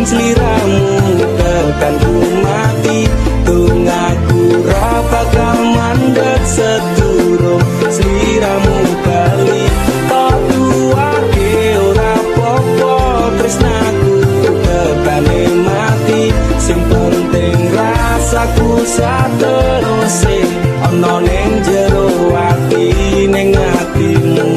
sliramu tekan ku mati tungaku ra bakal mandeg sedurung sliramu bali tok duwake ora apa-apa tresnaku tekane mati sing penting rasaku sateruse ana ning jero ati ning atimu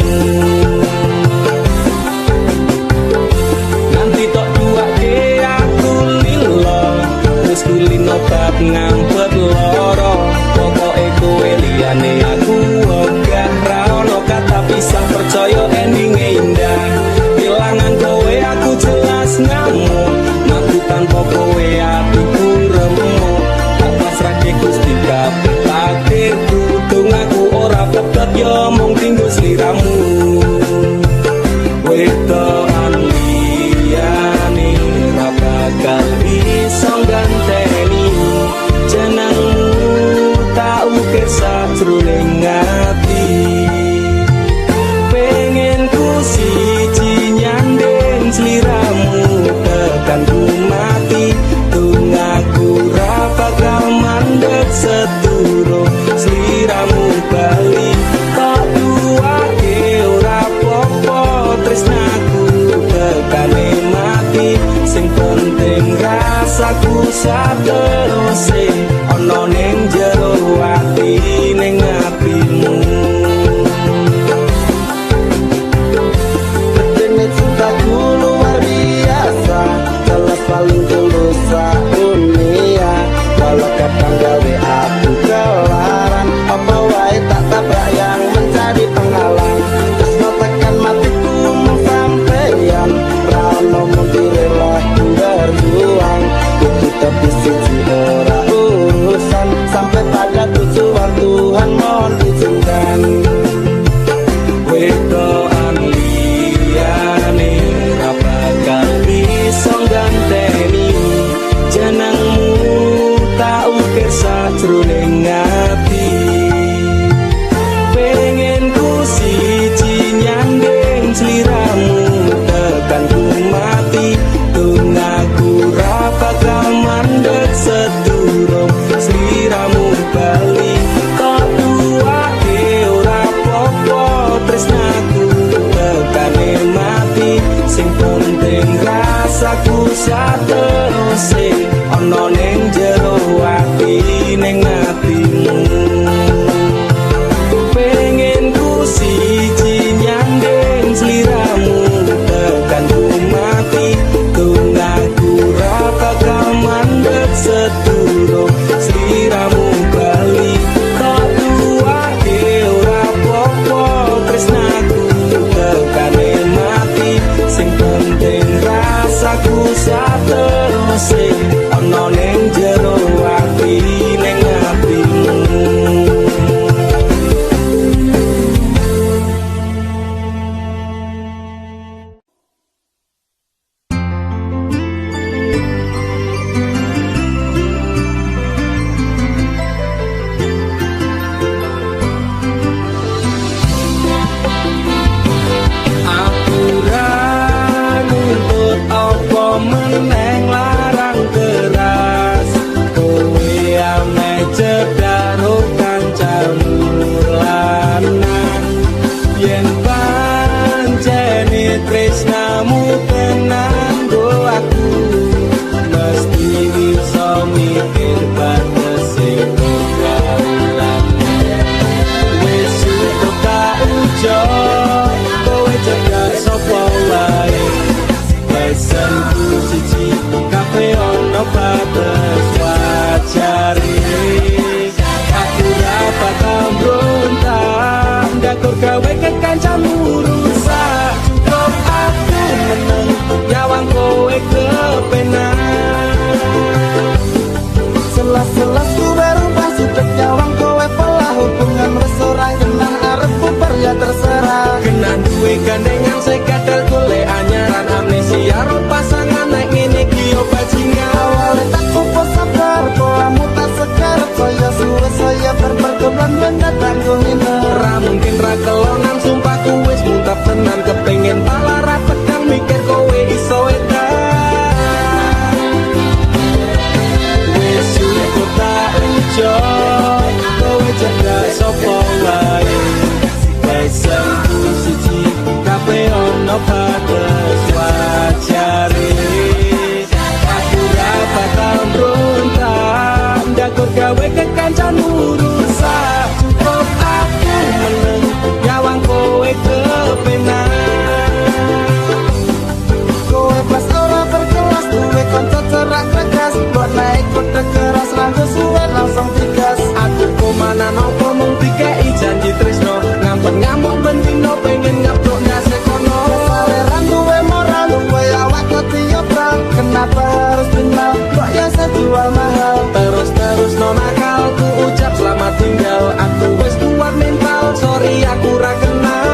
nanti tok duwake aku lilo wis kulino bab ngampet loro pokoke kowe liyane aku ogah ra ono kata pisah percaya endinge indah kelangan kowe aku jelas ngamuk aku tanpa kowe atiku remuk tak pasrahke Gusti kabeh takdirku dongaku ora kebet yo mung tinggo sliramu wedokan liyane ra bakal bisa ganteni jenengmu tak ukir sajroning ati pengen ku siji nyandeng sliramu tekan ku mati tungaku ra bakal mandeg sedurung sliramu bali tok duwake ora apa-apa tresnaku tekane mati sing penting rasaku sateruse ana ning jero ati ning atimu betene cintaku luar biasa jelas paling tulus dunia walau kadang gawe aku kelaran apa wae tak tabrak yang mencari penghalang terus tekan matiku sampeyan ra ono mundire berjuang itu tapi siji ora urusan sampai pada tujuan Tuhan mohon izinkan wedokan liyane ra bakal bisa ganteni jenengmu tak ukir sajroning ati pengen ku siji nyandeng sliramu tekan ku mati tungaku ra bakal mandeg sedurung sliramu bali tok duwake ora apa-apa tresnaku tekane mati sing penting rasaku sateruse ana ning jero ati ning atimu pengen ku siji nyandeng sliramu tekan ku mati tungaku ra bakal mandeg sedurung sliramu bali tok duwake ora apa-apa tresnaku tekane mati sing penting rasaku sateruse ana ning jero ati ning atimu meneng larang keras kowe ame cedharo kancamu lanang yen pancene tresnamu tenan go aku mesti iso mikir batese pergaulan wis tak ujo kowe cedhak sapa wae pesanku siji gawe kekancanmu rusak. Cukup aku meneng nyawang kowe kepenak. Kowe pas ora berkelas duwe kanca cerak regas, buat naik kode keras ranggo suwe langsung digas. Aku komana nopo mung dikei janji tresno, ngampet ngamuk bendino pengen ngeblok nyasekono. Saleran duwe moral duwe awak ketiobral, kenapa harus kenal kok ya sejual mahal. Terus no nakal ku ucap selamat tinggal. Aku wis kuat mental, sorry aku ra kenal.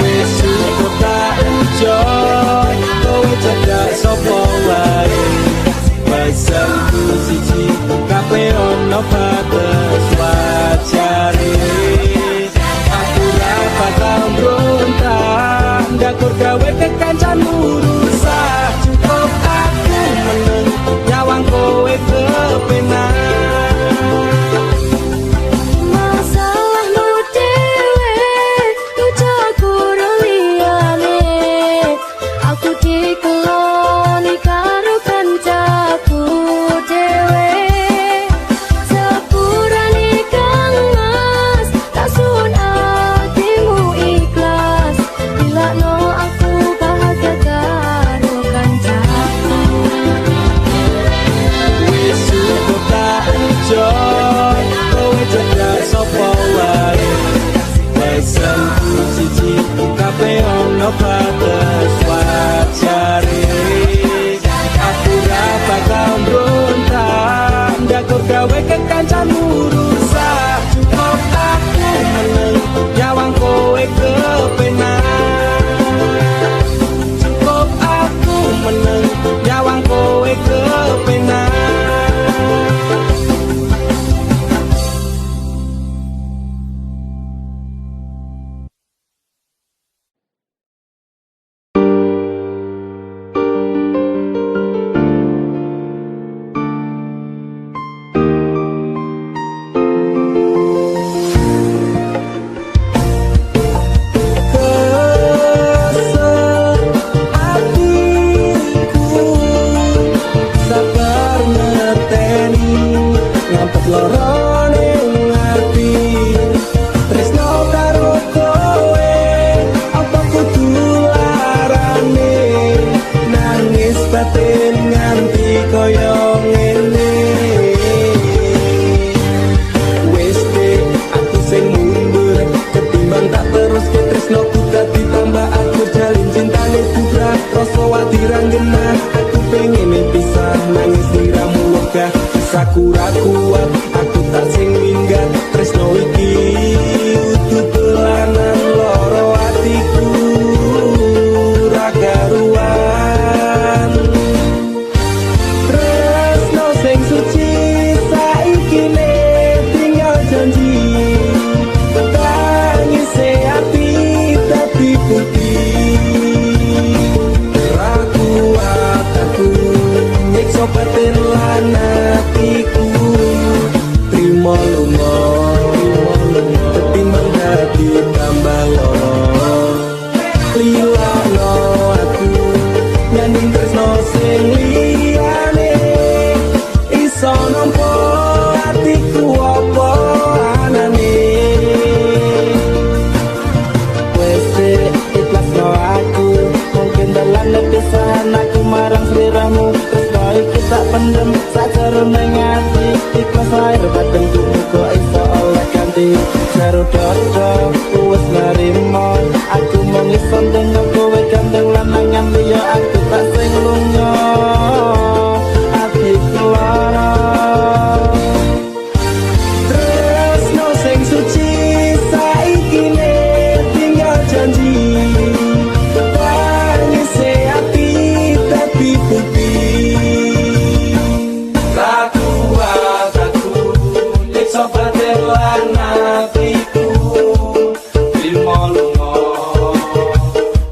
Wis cukup tak enjoy, kowe cedak sapa wae. Pesanku siji, kabeh ono batas wajare. Aku ra bakal mbrontak, ndakur gawe kekancanmu rusak. Cukup aku meneng nyawang kowe kepenak. Masalahmu dewe, ucaku liyane. Aku dikeloni karo kancaku dewe. Sepurane kang mas, tak sun hatimu ikhlas. Bila no aku bahagia karo kancaku. Wis cukup tak enjoy, kowe cedak sapa wae. Pesanku siji, kabeh ono batas wajare. Aku ra bakal mbrontak, ndakur gawe kekancanmu rusak. Cukup aku meneng nyawang kowe kepenak. Cukup aku meneng nyawang kowe kepenak. Sakura kuat, aku tak sing minggat. Tresno iki utuh dolanan loro atiku ra karuan. Tresno sing suci saiki ne tinggal janji. Tangise ati dadi putih. Ra kuat aku nyiksa batin lan atiku. Trimo lunga ketimbang dadi tambah loro. Lilano aku nyanyi tresno sing liyane. Iso nampa atiku apa anane. Wes ikhlasno aku, mungkin dalam lepisan aku marang seliramu. Tresno iki tak pendem sakjroning ati. Ikhlas lahir batin muga iso oleh ganti. Jero dodo wis nrimo, aku mung iso ndengok kowe gandeng lanangan liya. Aku tak sing lunga atiku lara. Tresno sing suci saiki ne tinggal janji. Tangise ati dadi putih. Ra kuat aku nyiksa batin lan atiku. Trimo lunga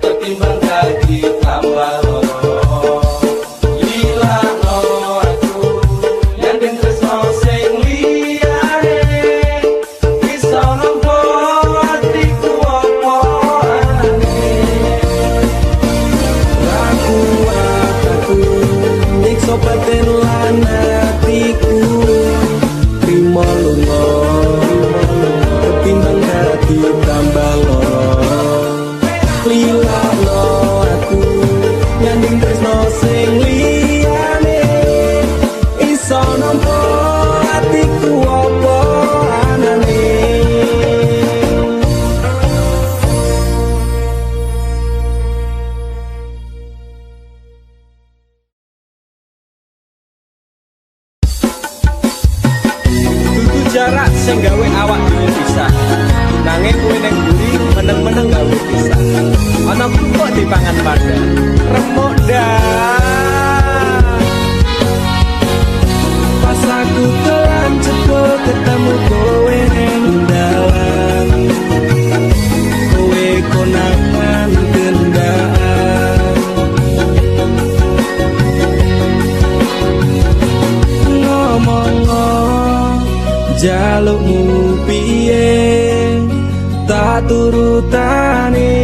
ketimbang dadi tambah batin lan hatiku Rimo lungo ketimbang dadi tambah loro Lila no aku nyanding tresno sing liyane iso nampa hatiku apa anane jarak sing gawe awak dhewe pisah nanging kowe ning mburi meneng-meneng gawe pisah ana kok dipangan padha remuk dah pas aku telan cepet ketemu kowe ning dalan kowe konangan kendaan ngomong jalukmu piye tak turutane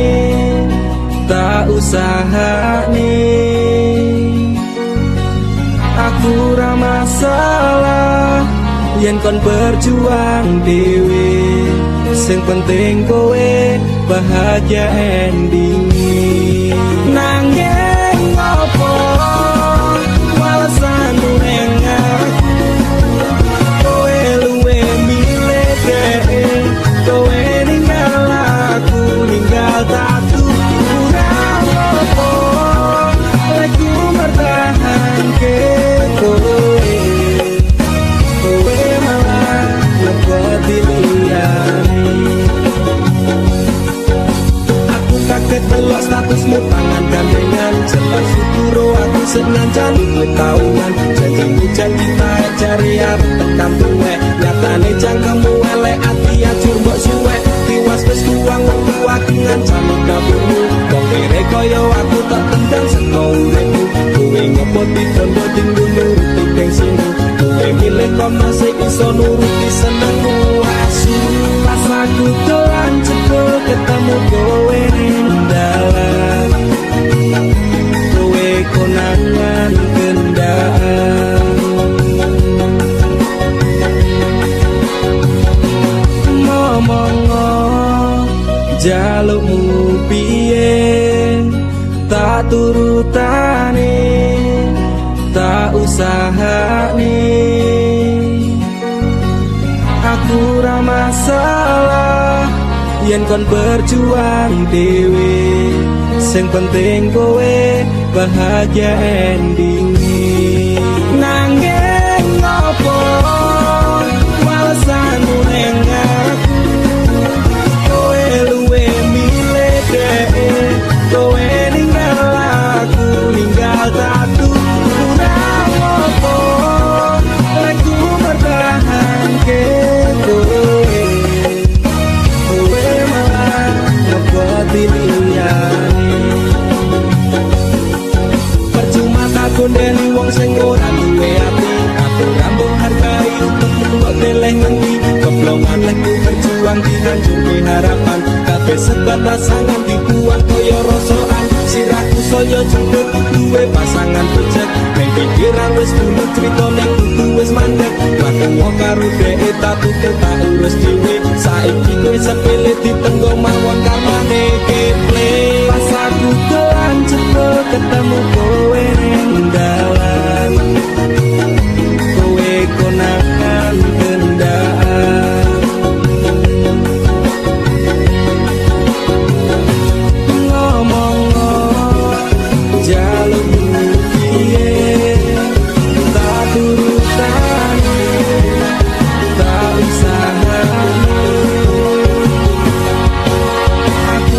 tak usahane aku ra masalah yen kon berjuang dhewe sing penting kowe bahagia ending nanging ngopo alasanmu ning aku kowe luwe milih dhewe kowe ninggal aku ninggal tatu kurang apa aku bertahan ke kowe kowe malah lebih liyane aku kaget delok statusmu tangan gandengan jelas syukur aku senang jani kowe tahunan janji tak cari arep tekan tuwe nyatane jangkemu elek ati ajur mbok suwe tiwas wis kuwang wektu aku ngancam dapurmu kok kere kaya aku tak tendang seko uripmu kowe ngopo ditondo tinggu nuruti gengsimu kowe milih kok masih iso nuruti senengmu asu pas aku telan cepet ketemu kowe ning dalan kowe konangan kendaan ngomong jalukmu piye tak turutane tak usahane aku ra masalah yen kon berjuang dhewe sing penting kowe bahagia ending nanging ngopo alasanmu ning aku kowe luwe milih dhewe kowe ninggal aku ninggal tatu kurang apa aku bertahan ke kowe kowe malah ngeboti liyane percuma tak gondeli wong sing ora duwe ati aku rambo hargai untukmu kok deleh ngendi keblongan lekku berjuang dihancurke harapan kabeh sebatas sangan dibuang kaya rosokan sirahku saya jendut duwe pasangan becek ning pikiran wis dulu crita ning kudu wis mandek mati wong karo dhek tak tutur tak urus dhewe saiki kowe sepele ditenggo mawon kamane keple pas aku telan cepet ketemu kowe ning dalan kowe konangan kendaan ngomong jalukmu piye tak turutane tak usahane aku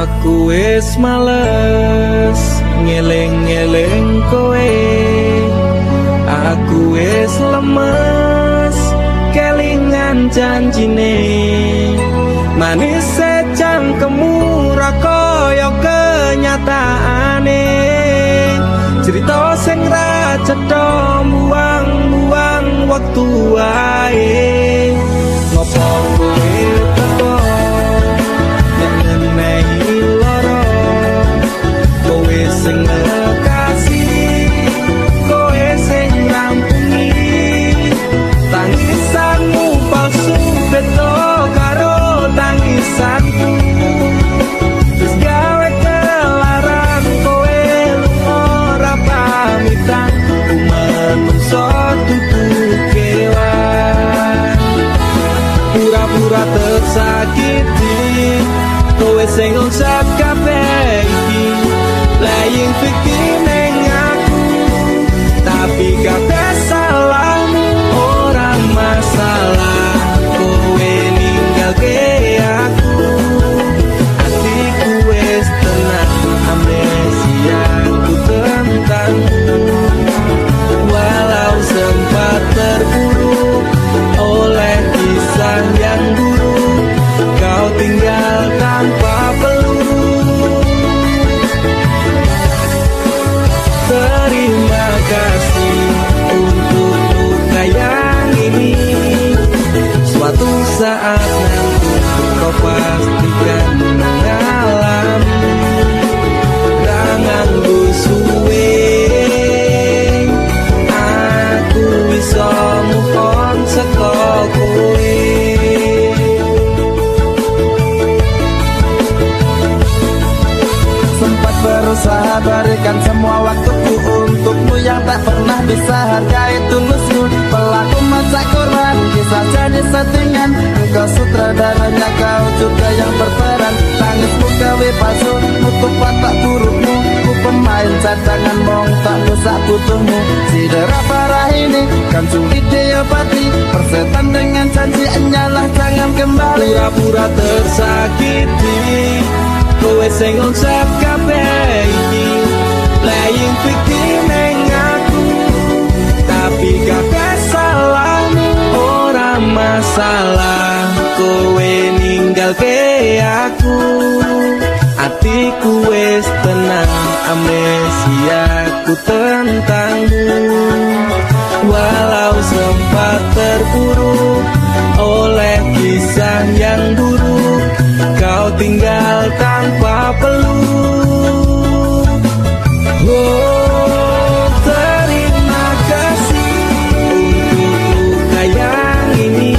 Aku wis males ngeleng-ngeleng kowe. Aku wis lemes kelingan janjine. Manis secangkemmu ra kaya kenyataane. Cerita sing ra cetha buang-buang waktu wae. Ngopo kowe teko nek ngenehi lara. Kowe sing kasih, kowe sing rampungi. Tangisanmu palsu beda karo tangisanku. Wis gawe kelaran kowe lunga ora pamitan. Ku manungsa dudu kewan. Pura-pura tersakiti, kowe sing ngusap kabeh iki. Laying fikir neng aku, tapi kabeh salahmu. Ora masalah kowe ninggalke aku. Hatiku wis tenang, amnesia ku tentangmu. Walau sempat terpuruk oleh kisah yang buruk, kau tinggal tanpa peluru. Terima kasih untuk luka yang ini. Suatu saat nanti kau pastikan mengalami. Jangan suwe, aku bisa move on saka kowe. Sempat berusaha berikan semua waktuku untukmu yang tak pernah bisa hargai tulusmu. Pelaku masa korban, kisah jadi settingan. Engkau sutradaranya, kau juga yang berperan. Tangismu gawe palsu, nutup watak burukmu. Ku pemain cadangan, mong tak bisa butuhmu. Sidera parah ini kan sulit diobati. Persetan dengan janji hanyalah jangan kembali. Pura-pura tersakiti, kowe sing ngusap kabeh iki. Laying fikir neng aku, tapi kabeh salahmu. Ora masalah kowe ninggalke aku. Hatiku wis tenang, amnesia ku tentangmu. Walau sempat terpuruk oleh kisah yang buruk, kau tinggal tanpa peluk. Oh, terima kasih untuk luka yang ini.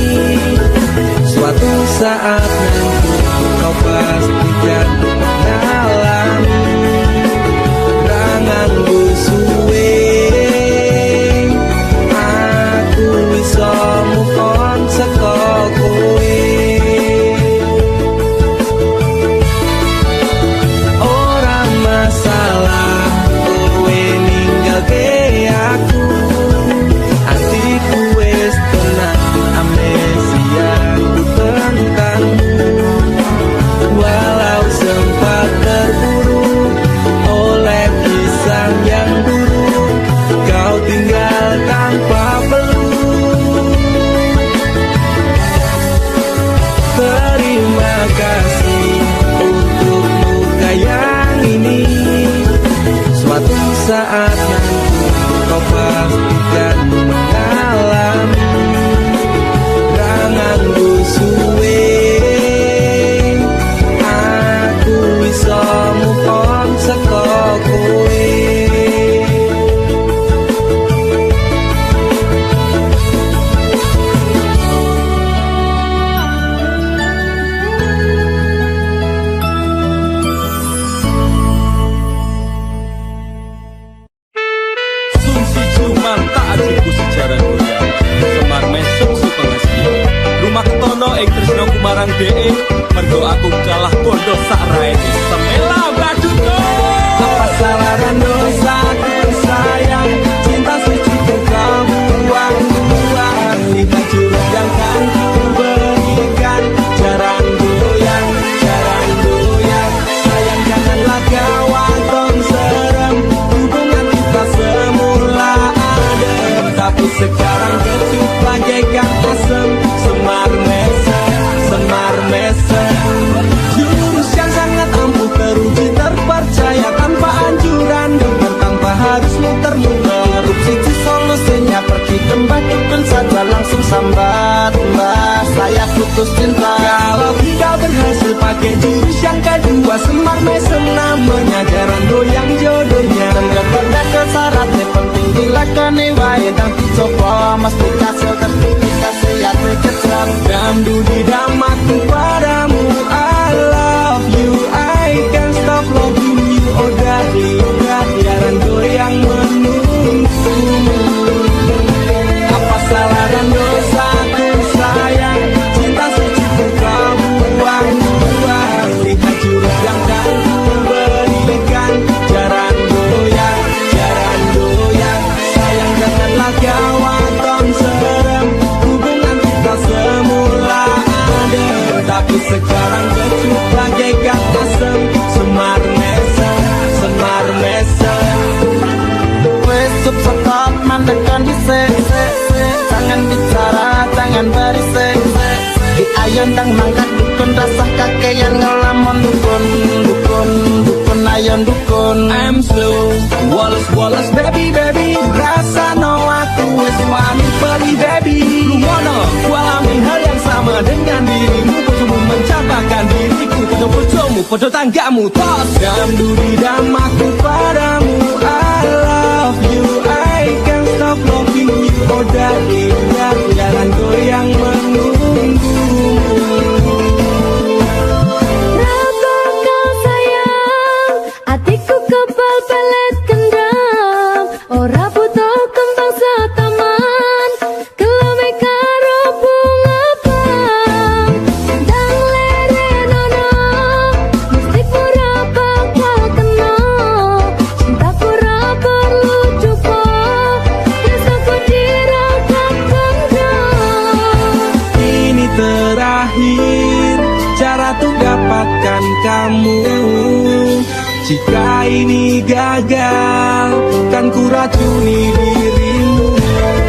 Suatu saat nanti kau pastikan mengalami. Jangan suwe, aku bisa move on saka kowe. Ora masalah kowe ninggalke aku. Hatiku wis tenang, amnesia ku tentangmu. Walau sempat terpuruk oleh kisah yang buruk, kau tinggal tanpa peluk. Terima kasih untuk luka yang ini. Suatu saat nanti kau pastikan mengalami. Jangan suwe, aku bisa move on saka kowe. Sungsi cuman tak ajuku sejarah dunia. Semar mesuk supengasih. Rumah tono ing tresno kumarang DE. Mergo aku kalah bodoh sak raene. Semela baduto. Apa salah dan dosaku sayang, cinta suci kau buang-buang. Di jurus yang kan ku berikan, jarang goyang, jarang goyang. Kalau kita berhasil pakai jurus yang kedua, semar mesem namanya, jarang goyang jodohnya. Pada kesaratnya penting dilakoni wae, dan coba mesti kasil terpilih kasih hati kecil. Damdu di damaku padamu, I love you, I can't stop loving you. Oh darling, jarang goyang menunggu. Apa salah dan dosaku sayang, cinta suci kau buang-buang. Lihat jurus yang kan ku berikan, jarang goyang, sayang janganlah kau atom serem. Hubungan kita semula adem, tapi sekarang kecut bagaikan asem. Semar mesem, semar mesem. Wes sup sekop mandekan di se. Jangan bicara, jangan berisik. Di ayon dang mangkat dukun, rasa kakean ngelamun dukun. Dukun ayon dukun. I'm slow, Wallace baby rasa no aku wis wani peli baby. Lu mono, ku alami hal yang sama dengan dirimu. Bojomu mencapakan diriku, bojomu podo tanggamu. Tos damdu di damaku padamu, I love you, I can't stop loving you. Oh darling, jalan goyang menunggu. Raba kau sayang, hatiku kebal pelet kendam. Ora butuh kembang setaman, kelame karo bunga bang. Dang lere nono, mesti pura bakal kena. Cintaku ora perlu cukup, biasaku dirangkap genggam. Ini terakhir cara untuk dapatkan kamu. Jika ini gagal, kan ku racuni dirimu.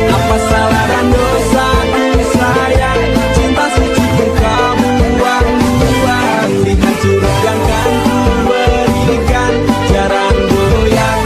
Apa salah dan dosaku sayang, cinta suci kau buang-buang. Lihat jurus yang kan ku berikan, jarang goyang,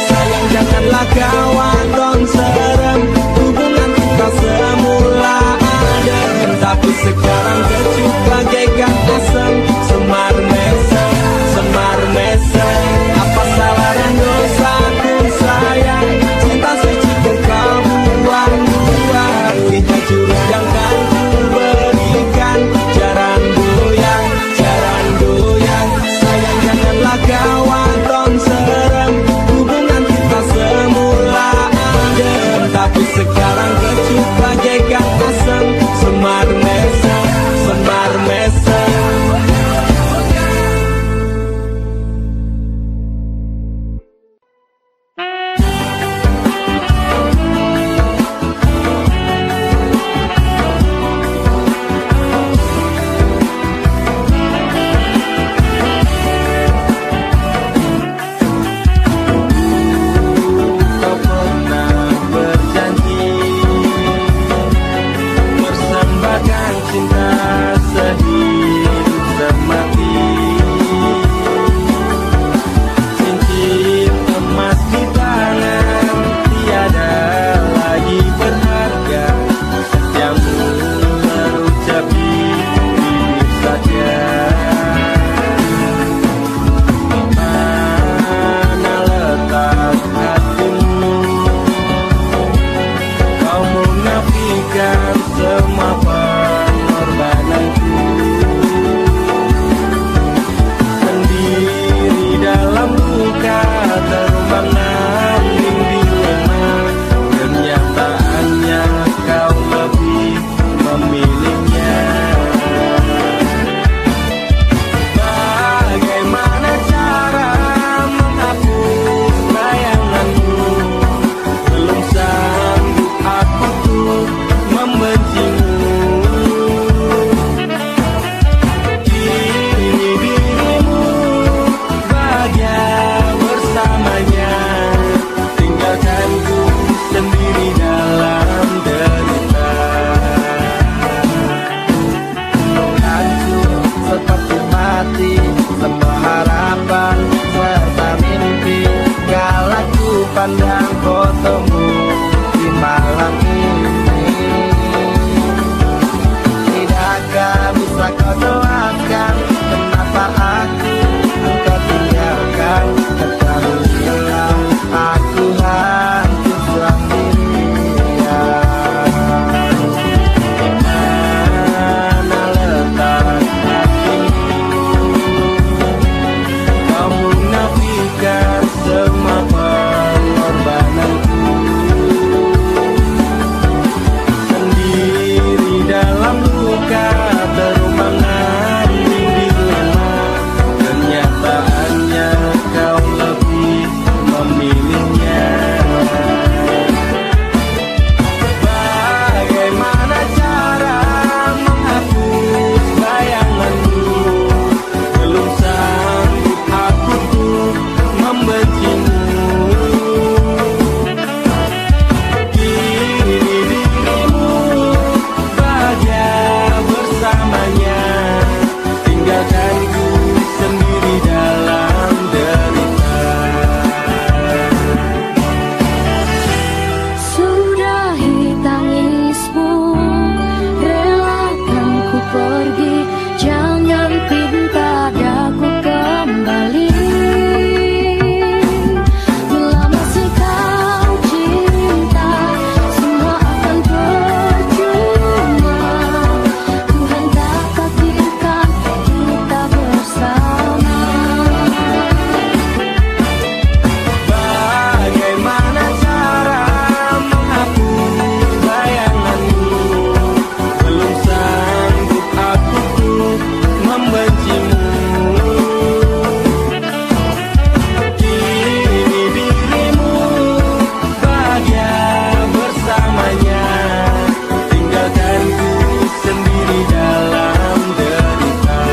sayang janganlah kau aton serem. Hubungan kita semula adem, tapi sekarang kecut bagaikan asem. Semar mesem, semar mesem. Apa salah dan dosaku sayang, cinta suci kau buang-buang. Lihat jurus yang kan ku berikan, jarang goyang, sayang janganlah kau aton serem. Hubungan kita semula adem, tapi sekarang kecut bagaikan asem. Semar mesem, semar bersamanya, tinggalkanku sendiri dalam derita. Sudahi tangismu, relakan ku pergi, jangan pinta daku kembali. Bila masih kau cinta, semua akan percuma. Tuhan tak takdirkan kita bersama. Bagaimana cara menghapus bayanganmu? Belum sanggup aku membencimu. Kini dirimu bahagia bersamanya, tinggalkanku sendiri dalam derita.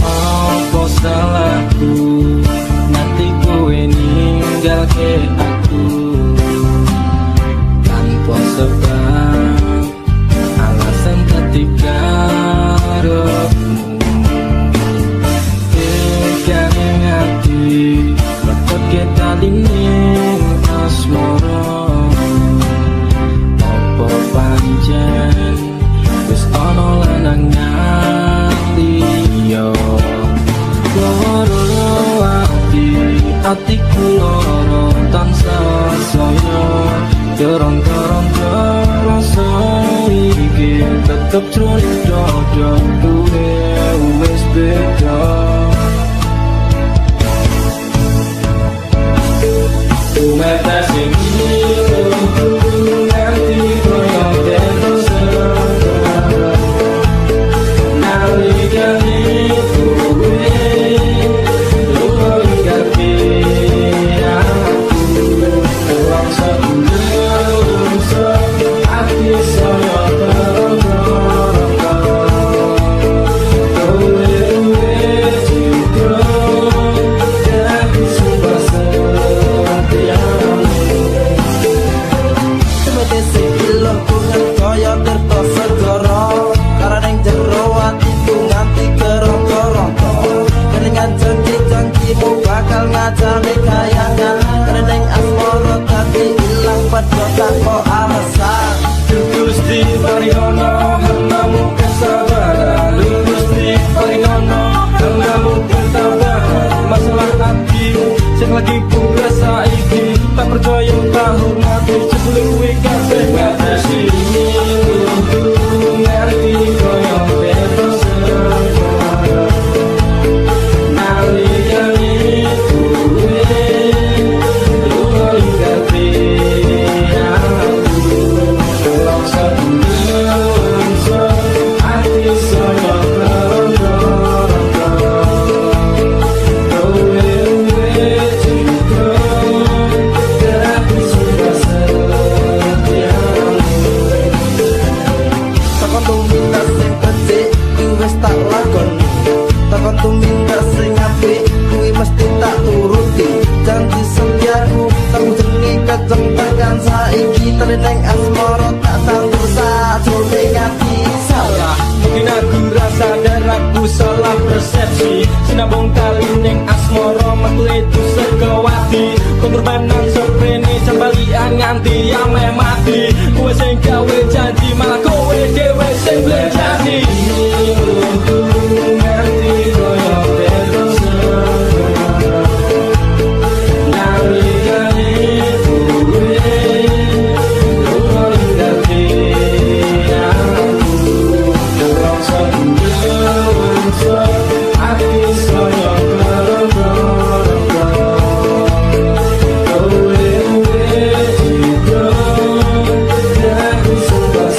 Apa salahku nanti kowe ninggalke aku tanpa sebab alasan ketika rohmu tekan hati bakal kita ning asmara. Apa pancen wis ana lanangan liya loro atiku loro tansah saya dorong-dorong rasa iki tetep jroning dada kuwe wis beda. Mata sing nganti koyo terus nalikane kowe lupa ingatke aku rasa unsa ati saya terong kowe juga jadi sumpah setiamu. Sebete sikilo kungan kaya tirta segara, karena yang jero hatiku nganti kerongko-rongko. Kelingan janji-janjimu bakal ngajari kayangan, karena yang asmara tadi ilang pada tanpa alasan. Gusti paringono hambamu kesabaran, Gusti paringono hambamu ketabahan. Masalah hati sing lagi ku rasa iki tak percaya tak hormati jebule kuwi kabeh batasi ngerti koyo terus nalikane kowe lupa ingatke aku rasa unsa ati saya Takon tumindak sing becik kuwi wis tak lakoni, takon tumindak sing apik kuwi mesti tak turuti. Janji setiaku tak jenenge keceng tekan saiki teneng asmara tak sanggup sajroning ati salah. mungkin aku rasa dan aku salah persepsi. Sinabung kali ning asmara metu itu segawati pengorbanan seprene sembalian nganti ame mati. Kowe sing gawe janji malah kowe dhewe sing blenjani. Ngerti koyo terus nalikane kowe lupa ingatke aku rasa unsa ati saya juga jadi sumpah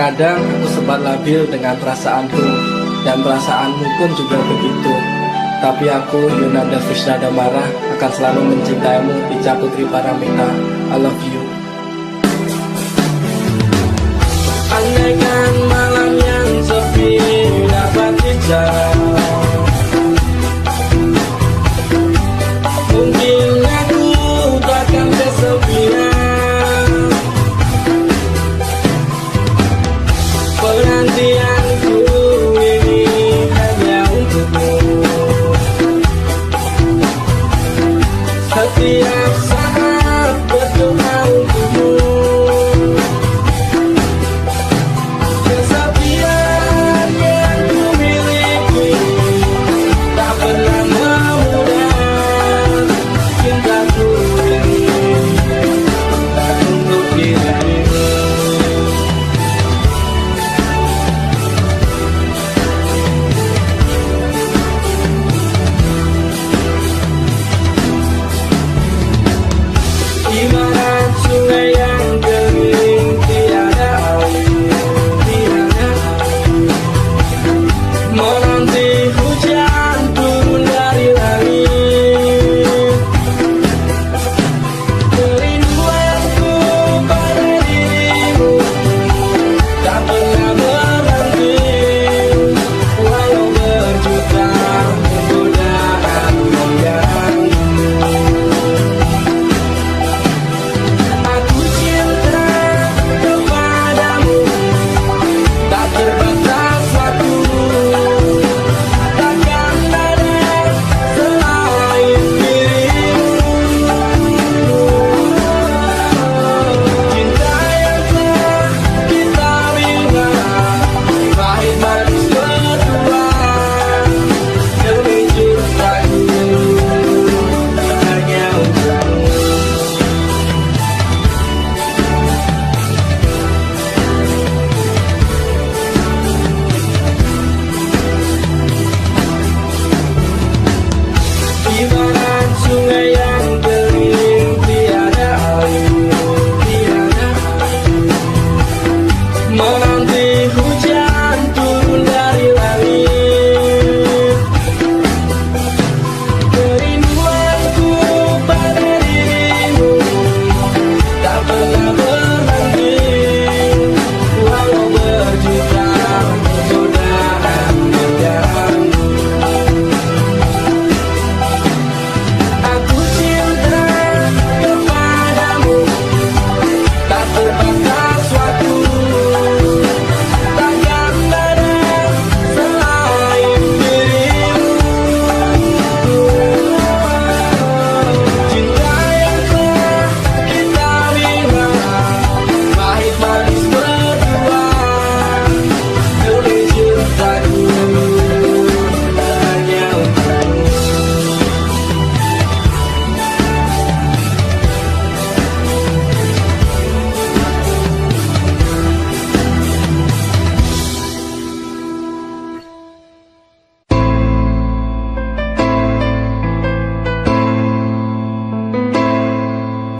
Terkadang aku sempat labil dengan perasaanku, dan perasaanmu pun juga begitu. Tapi aku, Yunanda Fisnada Marah, akan selalu mencintaimu, Ica Putri Paramita. I love you. Andaikan malam yang sepi dapat dijaga, mungkin aku takkan kesepian. Penantianku ini hanya untukmu. Setiap saat berdoa untukmu. Kesepian yang ku miliki tak pernah memudar cintaku ini untuk dirimu. Ibarat sungai yang kering tiada air, tiada air. Menanti hujan turun dari langit. Kerinduanku pada dirimu tak pernah berhenti. Walau berjuta godaan mengganggu. Aku cinta kepadamu, tak terbatas waktu. Takkan ada selain dirimu. Cinta yang telah kita bina, pahit manis berdua. Demi cintaku hanya untukmu. Ibarat sungai yang kering tiada air, tiada air. Menanti hujan turun dari langit. Kerinduanku pada dirimu tak pernah berhenti. Walau berjuta godaan mengganggu. Aku cinta kepadamu, tak terbatas waktu. Takkan ada selain dirimu. Cinta yang telah kita bina, pahit manis berdua. Demi cintaku hanya untukmu.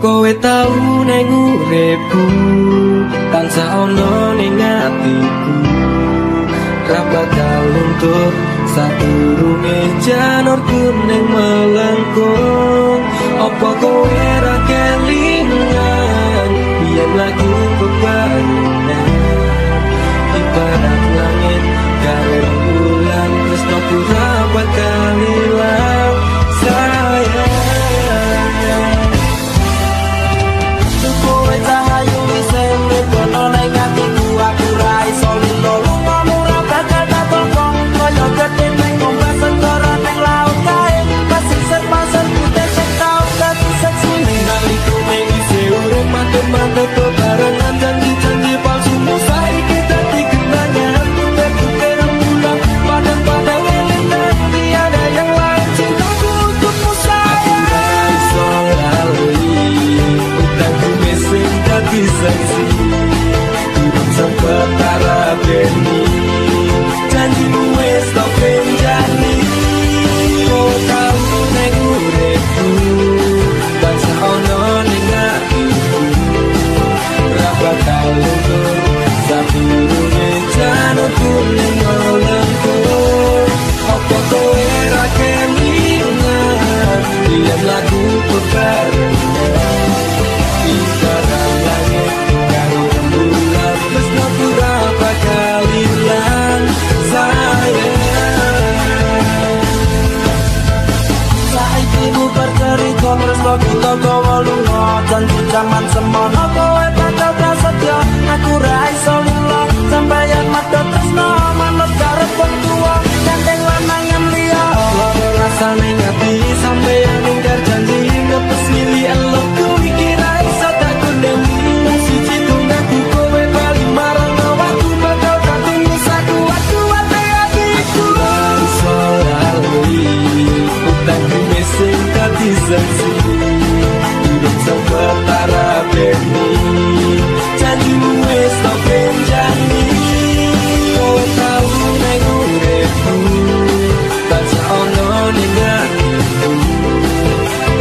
Kowe tau neng uripku, tansah ono ning atiku. Ra bakal luntur sadurunge janur kuning melengkung. Apa kowe ra kelingan yen lagu bebarengan. Ibarat langit karo bulan, tresno ora bakal ilang sayang. Kowe cahayu sing mlebu ning atiku, aku ra iso lilo lungamu ra bakal tak tongkong. Kaya gedhe ning ombak segara ning laut kae, pasisir pasir bareng ibarat langit karo rembulan tresno ora bakal ilang sayang Saiki ku bercerita tresno kita gawa lunga janji jaman semono kowe bakal prasetyo aku ra iso lila sampeyan madhep tresno manut karep wong tuwa gandeng lanangan liya rasane ngati sampeyan ingkar janji ngepes milih elokku iki ra iso tak kondemi siji tunggaku kowe bali marang awakku bakal tak tunggu sakuat-kuate atiku iso lali utang mesing kati sensi hidup sementara beni janjimu wis tak benjani kowe tau neng uripku tansah ono ning atiku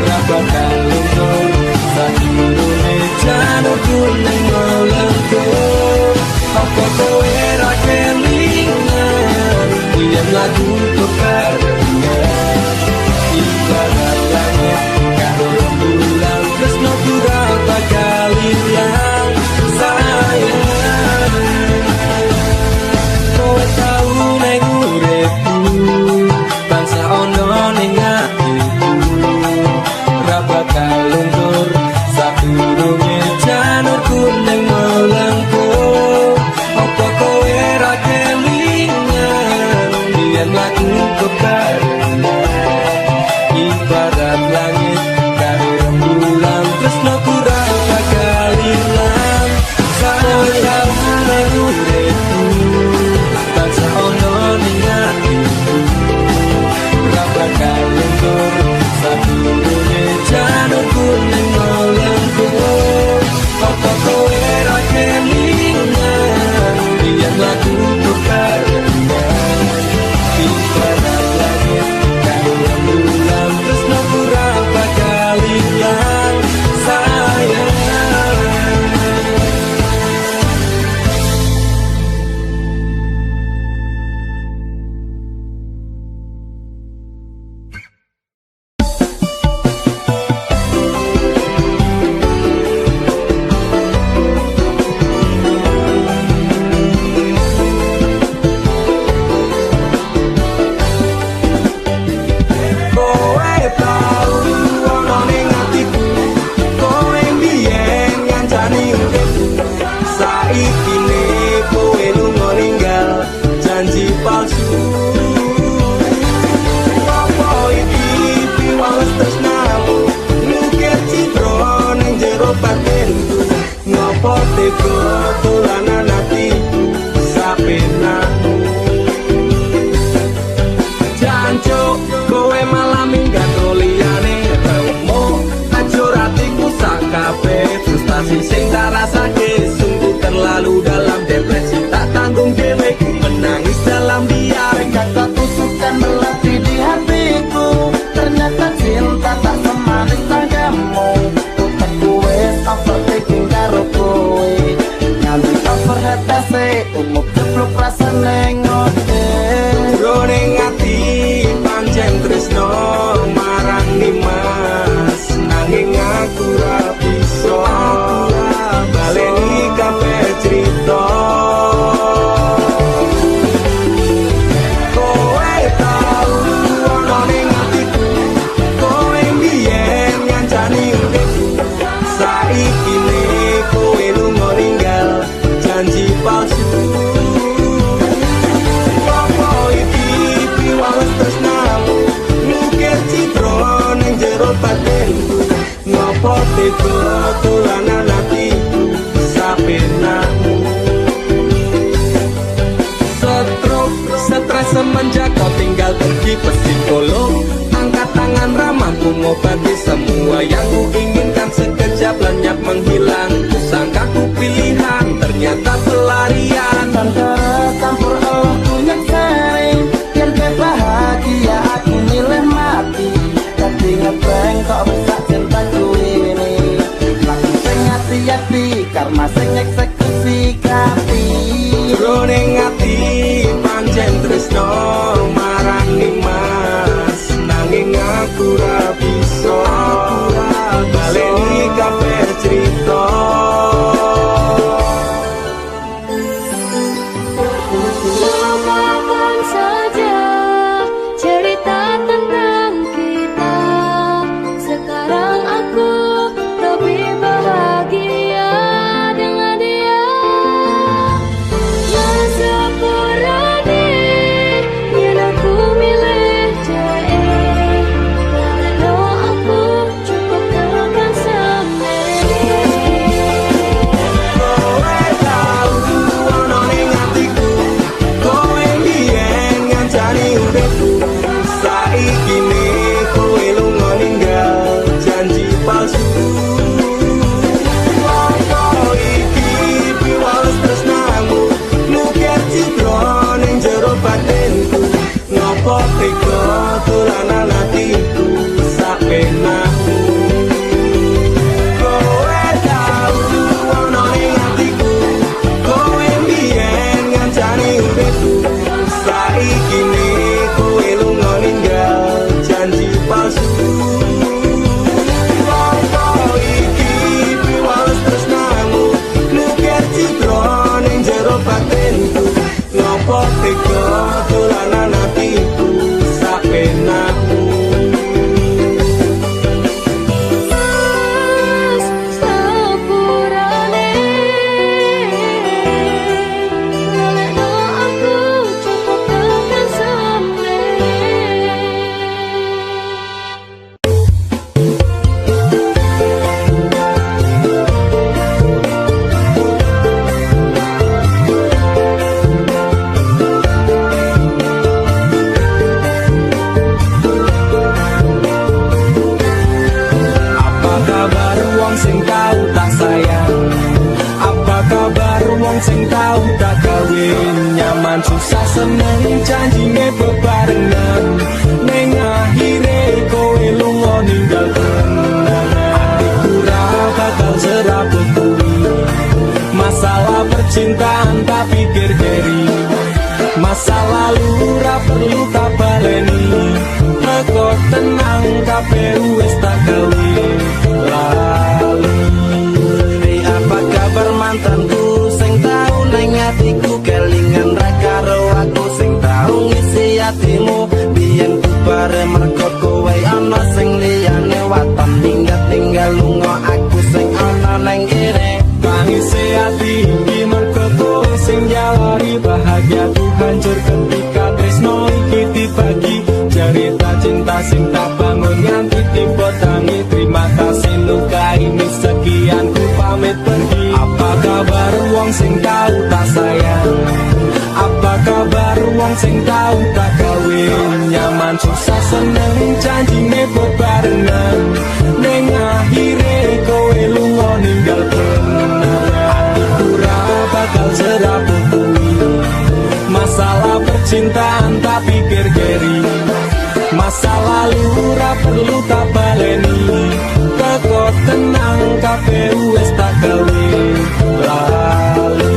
ra bakal luntur sadurunge janurku ning mulutku apa kowe ra kelingan yen lagu bebarengan ibarat langit karo rembulan tresno ora bakal ilang sayang kowe tau neng uripku tansah ono ning atiku ra bakal luntur sadurunge janurku ning mulangku apa kowe ra kelingan yen lagu bebarengan ibarat langit karo rembulan tresno ora bakal ilang sayang neng uripku tansah ono ning atiku ra bakal luntur sadurunge janurku ning mulangku apa kowe ra kelingan yen lagu bebarengan ibarat langit karo rembulan tresno ora bakal ilang sayang kowe tau ono ning atiku kowe mbiyen ngancani uripku saiki ne kowe lunga ninggal janji palsu apa iki piwales tresnamu ngukir citra ning jero batinku ngopo tega dolanan atiku sapenamu jancuk kowe malah minggat liyane remo ajur atiku sak kabeh frustasi sing tak rasake sungguh terlalu dalam depresi tak tanggung dhewe ku menangis dalam diam kata tusukan melati di hatiku ternyata cinta tak semanis tanggamu utakku wes overthinking karo kowe nganti overhead dase umuk jeblok rasane ngote Roning ati pancen tresno marang Nimas nanging aku ra bisa baleni kabeh crita kowe tau ono ning atiku kowe mbiyen ngancani uripku saiki ne kowe lunga ninggal janji palsu apa iki piwales tresnamu ngukir citra ning jero batinku ngopo tega dolanan atiku sapenamu stres semenjak kau tinggal pergi psikolog angkat tangan ramahku ngobati semua yang ku inginkan sekejap lenyap menghilang kusangka ku pilihan ternyata pelarian Tantara campur Allah punya sari biar gue bahagia aku milih mati tapi ngebeng kok bisa cintaku ini langsung sing hati-hati karena sing eksekusi kati Roning ati pancen tresno marang Nimas nanging aku ra bisa bebarengan ning akhire kowe lunga ninggal kenangan atiku ra bakal serabut kuwi masalah percintaan tak pikir keri masa lalu ra perlu tak baleni aku tenang kabeh wis tak gawe lali. Hei apa kabar mantanku sing tau nang atiku kelingan ra karo aku sing tau ngisi atimu biyen ku bare mergo kowe ana sing liyane watan tinggal lunga aku sing ana nang kene Tangise ati iki mergo kowe sing jalari bahagia ku hancur ketika tresno iki dibagi cerita cinta sing tak bangun nganti tiba tangi terima kasih luka ini sekian ku pamit pergi apa kabar wong sing tau tak sayang apa kabar wong sing tau tak gawe nyaman susah seneng janjine bebarengan ning akhire kowe lunga ninggal atiku ra bakal serabut kuwi masalah percintaan tak pikir keri masa lalu ra perlu tak baleni teko tenang kabeh wis tak gawe lali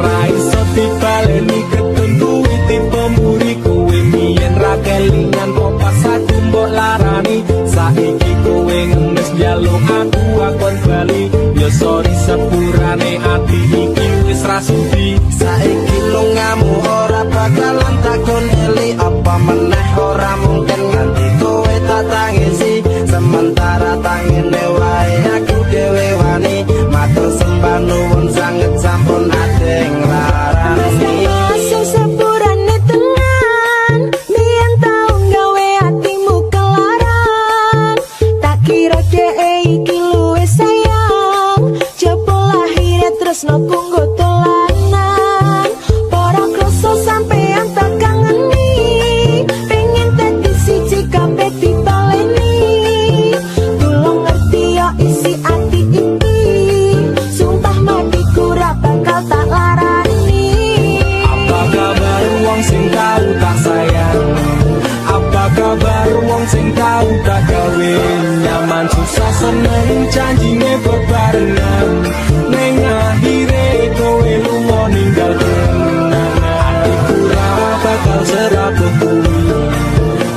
ra iso dibaleni ketentuwi tipe mburi kowe mien ra kelingan kok pas aku mbok larani saiki kowe ngenes njaluk aku akon bali yo sorry sepurane ati iki wis ra sudi saiki lungamu ora bakalan takon eli apa meneh ora mungkin nganti kowe tak tangisi sementara tangine wae aku dhewe wani matur sembah nuwun sanget sampun adeng larani Sing sepurane tenan biyen tau gawe atimu kelaran tak kira dhek iki luwih sayang jebul akhire tresno kunggo dolanan para kroso sampean tak kangeni pengen dadi siji kabeh dibaleni tulung ngerti yo isi ati iki sumpah matiku ra bakal tak larani. apa kabar wong sing tau tak sayang apa kabar wong sing tau tak gawe nyaman susah seneng janjine bebarengan ning akhire kowe lunga ninggal kenangan atiku ra bakal serabut kuwi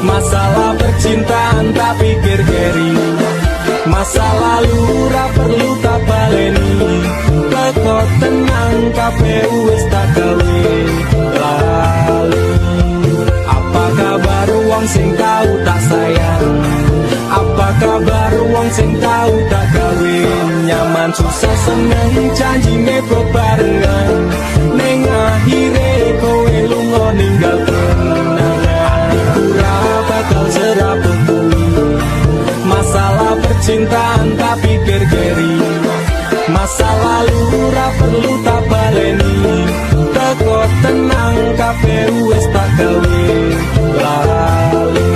masalah percintaan tak pikir keri masa lalu ra perlu tak baleni teko tenang kabeh wis tak gawe lali apa kabar wong sing tau tak sayang apa kabar wong sing tau tak gawe nyaman susah seneng janjine bebarengan ning akhire kowe lunga ninggal kenangan atiku ra bakal serabut kuwi masalah percintaan tak pikir keri masa lalu ra perlu tak baleni teko tenang kabeh wis tak gawe lali.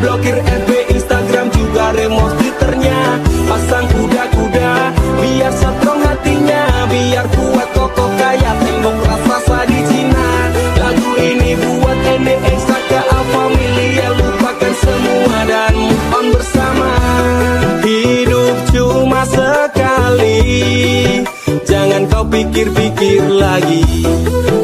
blokir FB, Instagram juga remote Twitternya. Pasang kuda-kuda biar strong hatinya, biar kuat kokoh kayak tembok raksasa di Cina. Lagu ini buat NDX Saka Familia, lupakan semua dan move on bersama. Hidup cuma sekali, jangan kau pikir-pikir lagi.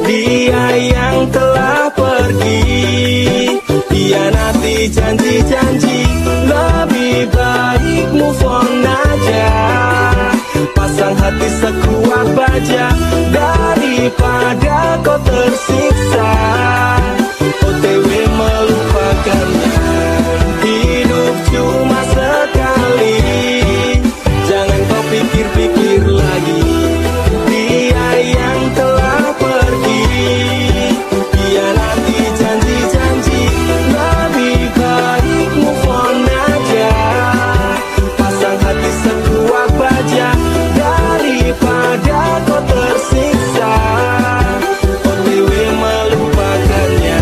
Dia yang telah pergi, hianati janji-janji. Lebih baik move on aja, pasang hati sekuat baja, daripada kau tersiksa OTW melupakannya. Hidup cuma sekali, jangan kau pikir-pikir lagi. Dia yang telah pergi, hianati janji-janji. Lebih baik move on aja, pasang hati sekuat baja, daripada kau tersiksa OTW melupakannya.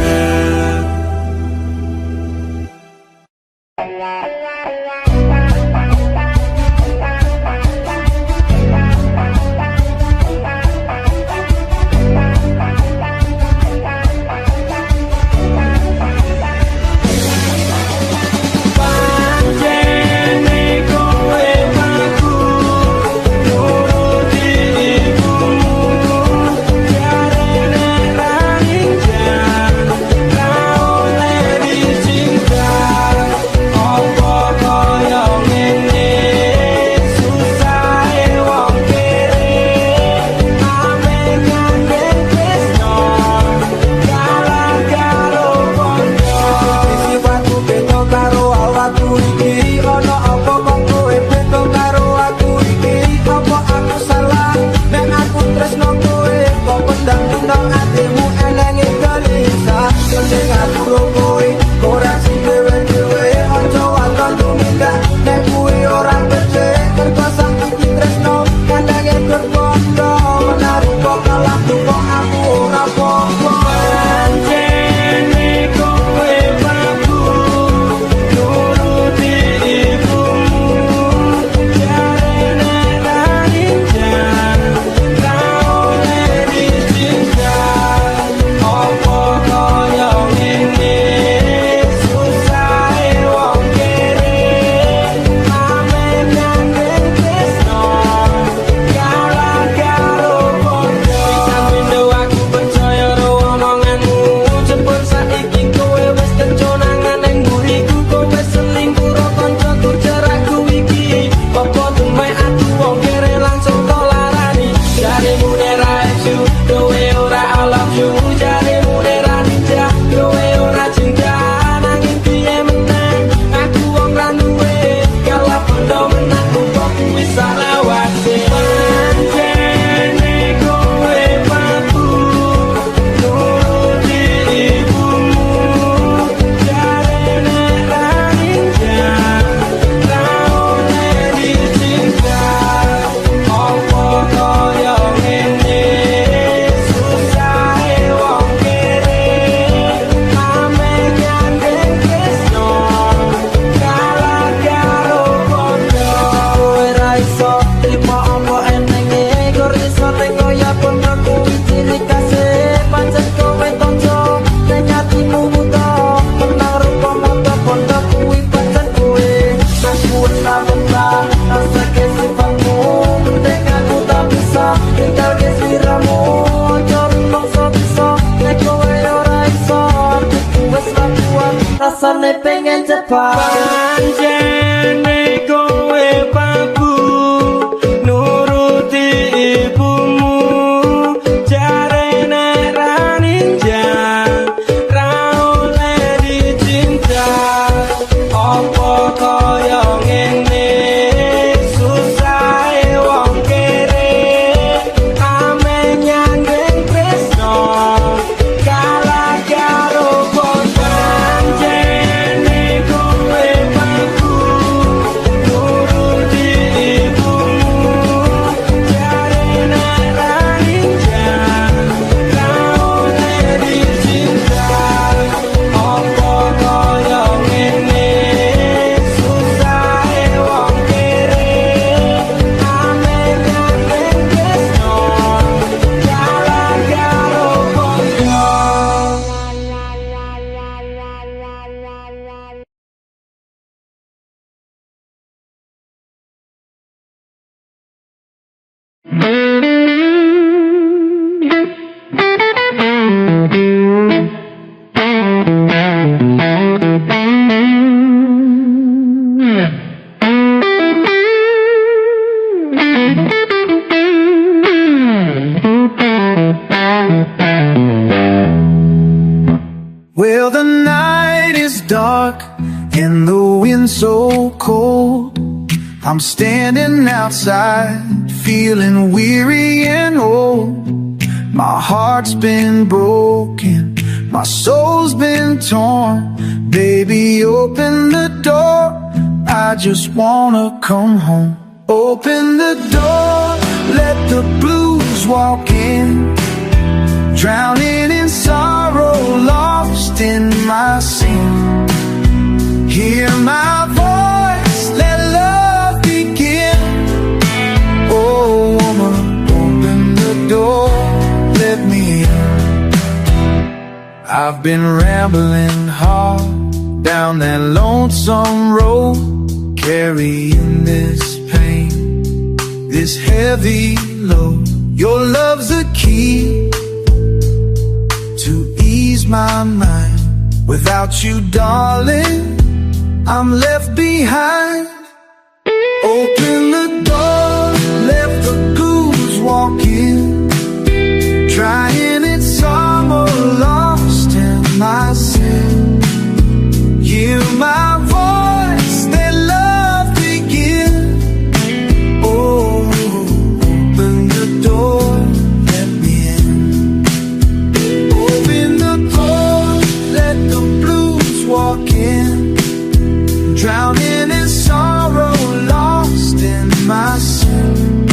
Pancene kowe paku nuruti ibumu, jarene raninjan ra oleh dicinta. Apa kaya ngene susahe wong kere, ame ngandeng tresno kalah karo pondo. Sifatku beda karo awakku iki, ono apa kok kowe beda karo aku iki? Apa aku salah nek aku tresno kowe, kok pendang-pendang atimu enenge gelisah. Sing aku ro kowe ora sing dhewe-dhewe, aja waton tumindak nek kuwi ora becik. Mergo sang iki tresno enenge berbondo, menarik kok kalah kok aku ora apa-apa. Pancene kowe paku nuruti ibumu, jarene raninjan ra oleh dicinta. Apa kaya ngene susahe wong kere, ame nyandeng tresno kalah karo pondo. Pisan pindo aku percaya ro omonganmu, jebul saiki kowe wis kenconangan ning mburiku. Kowe selingkuh ro kanca turjaraku iki, apa dumai aku wong kere langsung tolarani. Jarimu nera you, kowe ora I love you. Jarimu nera ninja, kowe ora cinta. Nanging piye meneh aku wong ra duwe, kalau pondo menakku kok kuwi salah wae. Pancene kowe paku nuruti ibumu, jarene raninjan ra oleh dicinta. Apa kaya ngene susahe wong kere, ame nyandeng tresno kalah karo pondo. Kowe ra iso trimo apa enenge, gor iso teko ya pondo kuwi ciri kasih. Pancen kowe tonjo nek atimu buta, menang rupa moto pondo kuwi pancen kowe. Aku wis menang rasa sifatmu, mending aku tak bisa tinggal ke sliramu. Ojo mongso bisa nek kowe ora iso, atiku wis ra kuat rasane pengen cepat. Pancene kowe paku nuruti ibumu, jarene raninjan ra oleh dicinta. Apa kaya ngene susahe wong kere, ame nyandeng tresno kalah karo pondo. Pancene kowe paku wind so cold. I'm standing outside, feeling weary and old. My heart's been broken, my soul's been torn. Baby, open the door, I just wanna come home. Open the door, let the blues walk in. Drowning in sorrow, lost in my sin. Hear my voice, let love begin. Oh woman, open the door, let me in. I've been rambling hard down that lonesome road, carrying this pain, this heavy load. Your love's the key to ease my mind. Without you, darling, I'm left behind. Open the door, let the ghouls walk in. Trying it some more, lost in my sin. Hear my voice, let love begin. Oh, open the door, let me in. Open the door, let the blues walk in. Drowning in sorrow, lost in my sin.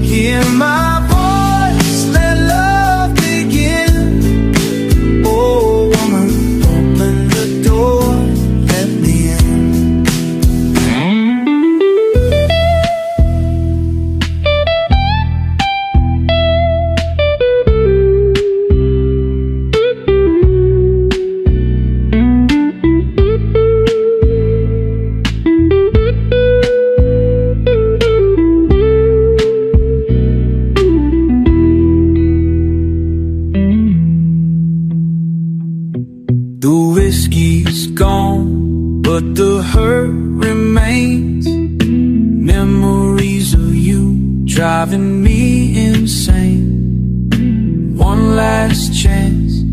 Hear my voice, let love begin. Oh woman, open the door, let me in. The whiskey's gone, but the hurt remains. Memories of you driving me insane. One last chance,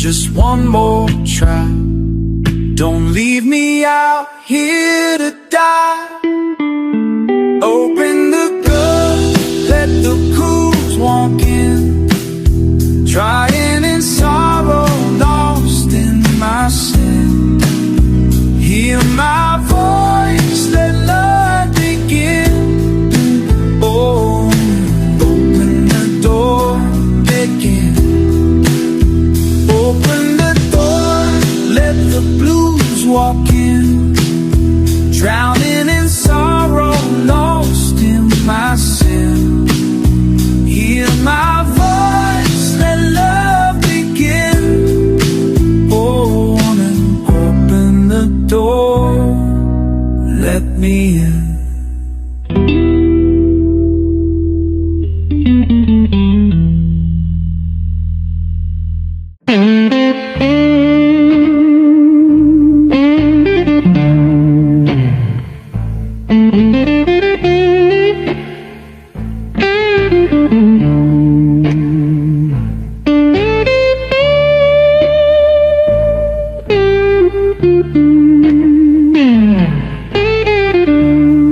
just one more try. Don't leave me out here to die. Open the door, let the ghouls walk in. Trying in sorrow, lost in my sin. Hear my voice, let love begin. Oh, open the door, begin. Open the door, let the blues walk in. Drowning in sorrow, lost in my sin. Hear my voice, let love begin. Oh woman, open the door, let me in.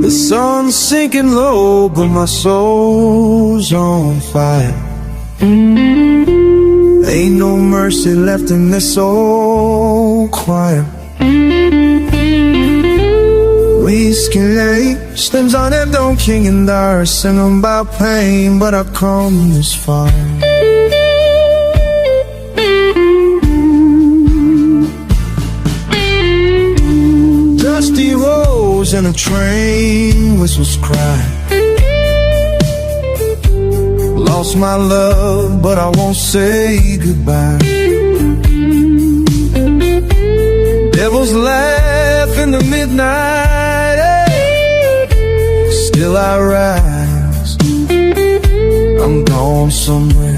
The sun's sinking low, but my soul's on fire. Ain't no mercy left in this old choir. Whiskey late, stems on them Don King and Dara, singing about pain, but I've come this far. Dusty roads and a train whistles cry. Lost my love, but I won't say goodbye. Devils laugh in the midnight air. Still I rise, I'm gone somewhere.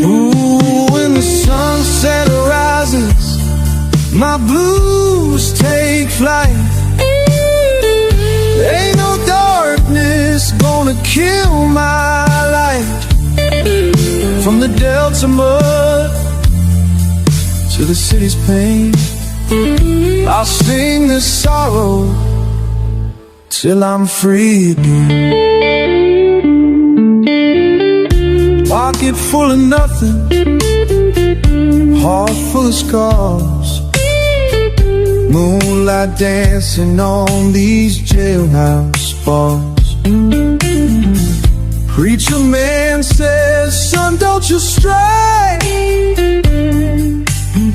Ooh, when the sunset rises, my blues take flight. Ain't no darkness gonna kill my light. From the Delta mud to the city's pain, I'll sing this sorrow till I'm free again. Pocket full of nothing, heart full of scars. Moonlight dancing on these jailhouse bars. Preacher man says, son, don't you stray.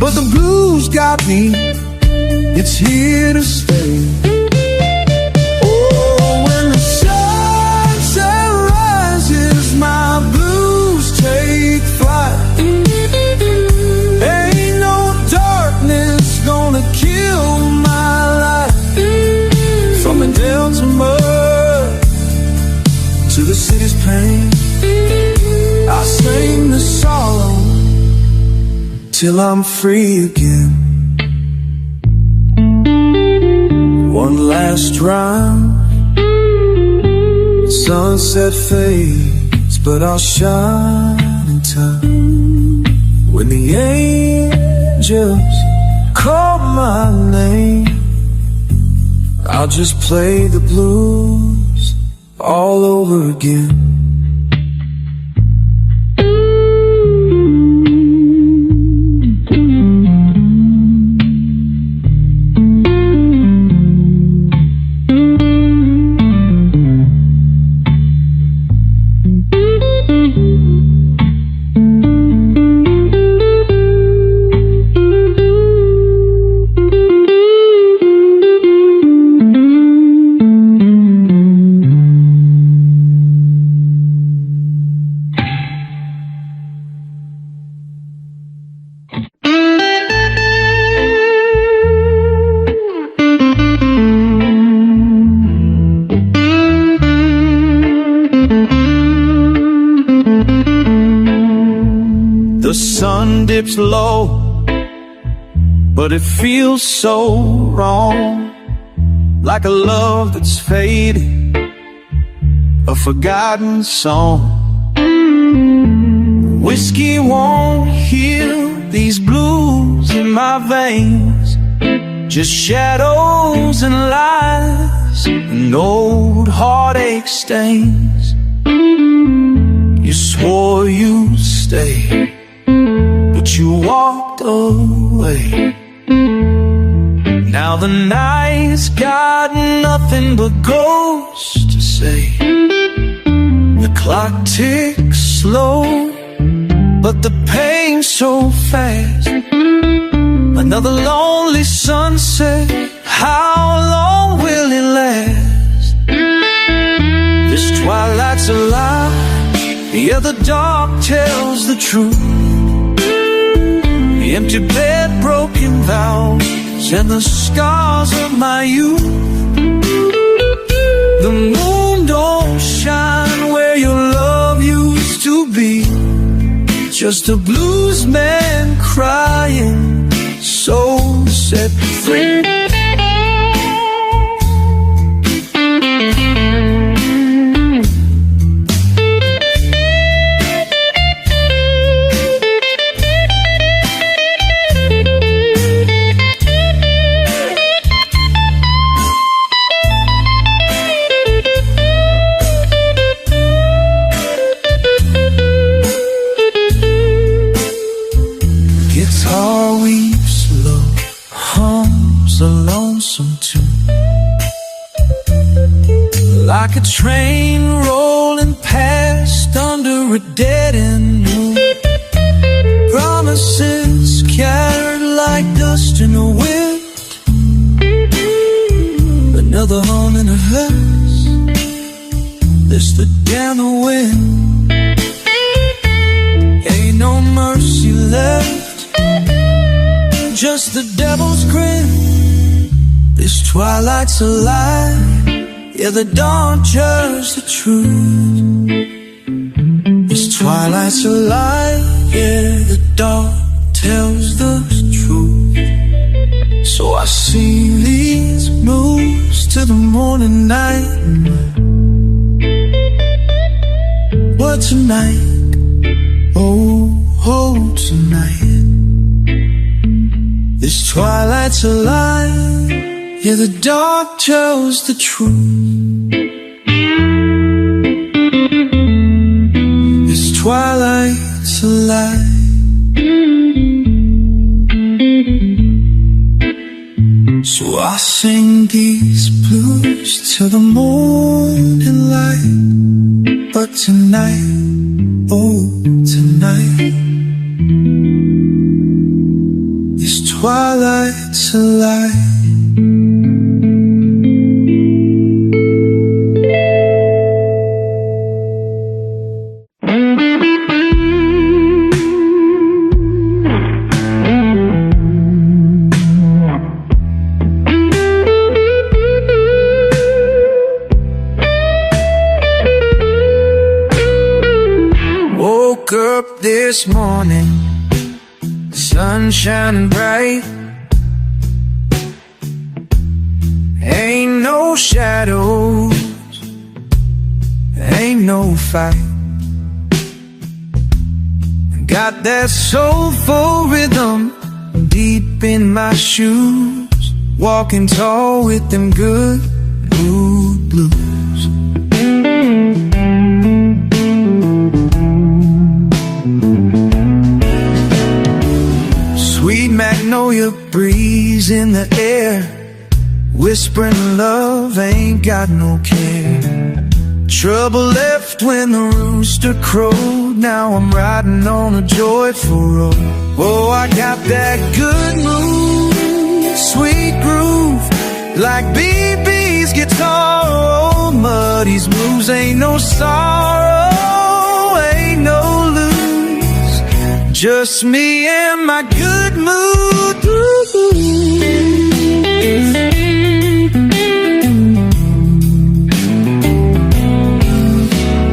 But the blues got me, it's here to stay. Oh, when the sunset rises, my blues take flight. Ain't no darkness gonna kill my life. From the Delta mud to the city's pain, I sing the sorrow till I'm free again. One last round, sunset fades, but I'll shine in time. When the angels call my name, I'll just play the blues all over again. The sun dips low, but it feels so wrong. Like a love that's faded, a forgotten song. Whiskey won't heal these blues in my veins, just shadows and lies and old heartache stains. You swore you'd stay, but you walked away. Now the night's got nothing but ghosts to say. The clock ticks slow, but the pain's so fast. Another lonely sunset, how long will it last? This twilight's a lie, yeah, the dark tells the truth. The empty bed, broken vows, and the scars of my youth. The moon don't shine where your love used to be. Just a blues man crying, soul set free. Guitar weeps low, hums a lonesome tune, like a train rolling past under a dead-end moon. Promises scattered like dust in the wind. Another hum in a hearse, this the damn wind. Ain't no mercy left, just the devil's grin. This twilight's a lie, yeah, the dawn judges the truth. This twilight's a lie, yeah, the dawn tells the truth. So I see these moves to the morning night. But tonight, oh, oh, tonight, this Twilight's a lie, yeah, the dark tells the truth. This twilight's a lie. So I sing these blues till the morning light. But tonight, oh tonight, this twilight's a lie. Woke up this morning, sun shining bright. Ain't no shadows, ain't no fight. Got that soulful rhythm deep in my shoes, walking tall with them good mood blues. Sweet magnolia breeze in the air, whispering love ain't got no care. Trouble left when the rooster crowed, now I'm riding on a joyful road. Oh, I got that good mood, sweet groove, like BB's guitar. Oh, Muddy's moves, ain't no sorrow, ain't no lose, just me and my good mood.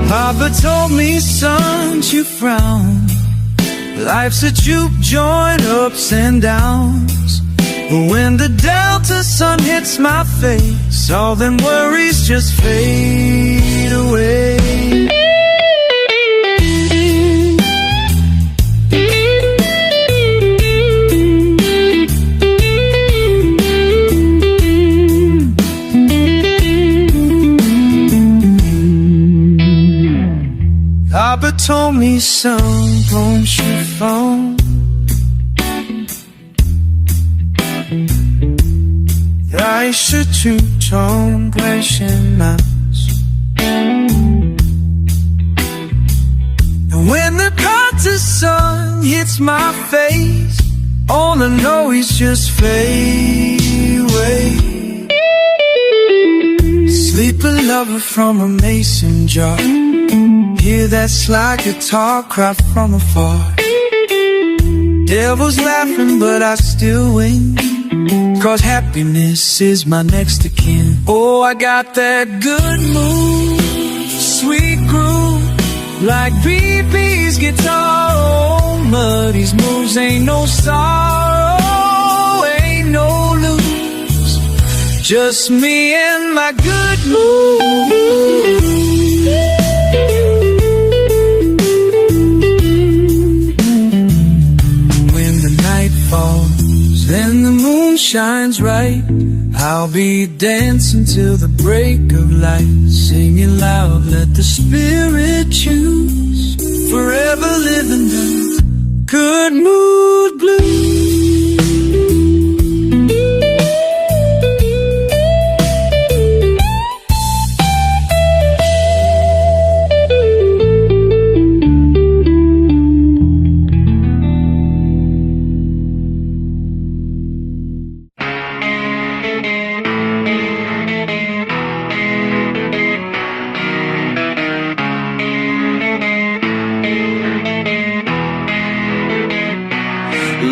Papa told me, son, you frown. Life's a juke joint, ups and downs. But when the delta sun hits my face, all them worries just fade away. Papa told me, son, don't you phone. I should to tone question maps. And when the Carter sun hits my face, all I know is just fade away. Sleep a lover from a mason jar, hear that slide guitar cry from afar. Devil's laughing but I still win, 'cause happiness is my next of kin. Oh, I got that good mood, sweet groove, like BB's guitar. Oh, Muddy's moves, ain't no sorrow, ain't no lose, just me and my good mood. Then the moon shines right, I'll be dancing till the break of light, singing loud, let the spirit choose, forever living the good mood blues.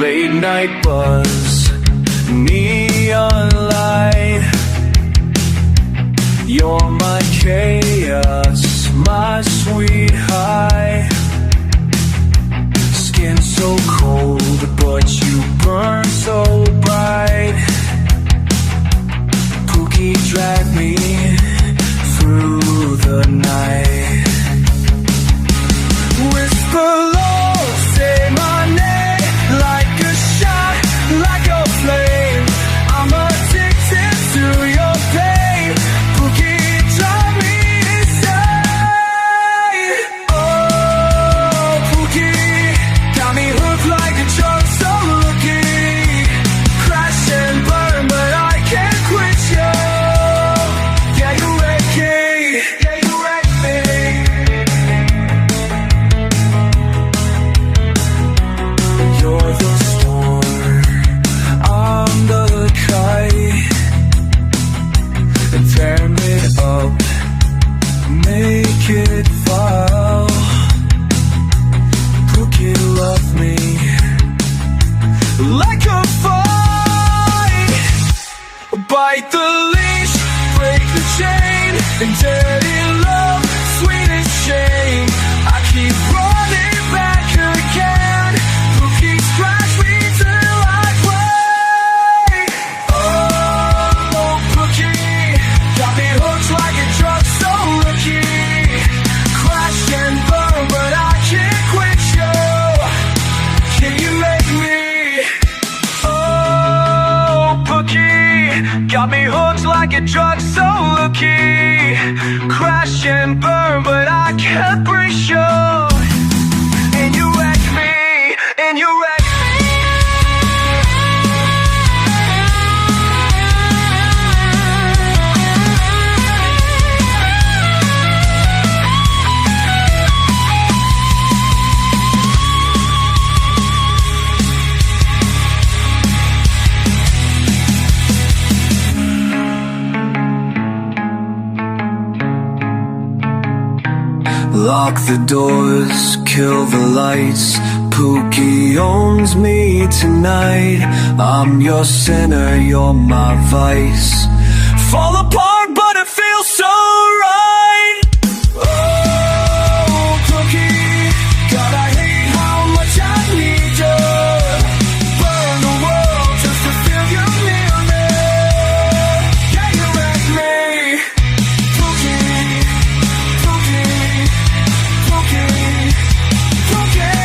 Late night buzz, neon light, you're my chaos, my sweet high. Skin so cold, but you burn so bright. Pookie drag me through the night. Whisper low, say my name, like a shot, like a flame. bite the leash, break the chain, and dirty love, sweetest shame. I keep running back again. Cookie scratch me till I play. Oh, cookie, got me hooked like a drug, so rookie. Crash and burn, but I can't quit you. Can you make me? Oh, cookie, got me hooked like a drug, so rookie. Crash and burn, but I can't break you. And you wreck me, and you wreck me. Lock the doors, kill the lights. Pookie owns me tonight. I'm your sinner, you're my vice. Fall apart, but it feels so right. Oh, Pookie, God, I hate how much I need you. Burn the world just to feel you near me. Yeah, you wreck me. Pookie, Pookie, Pookie, Pookie.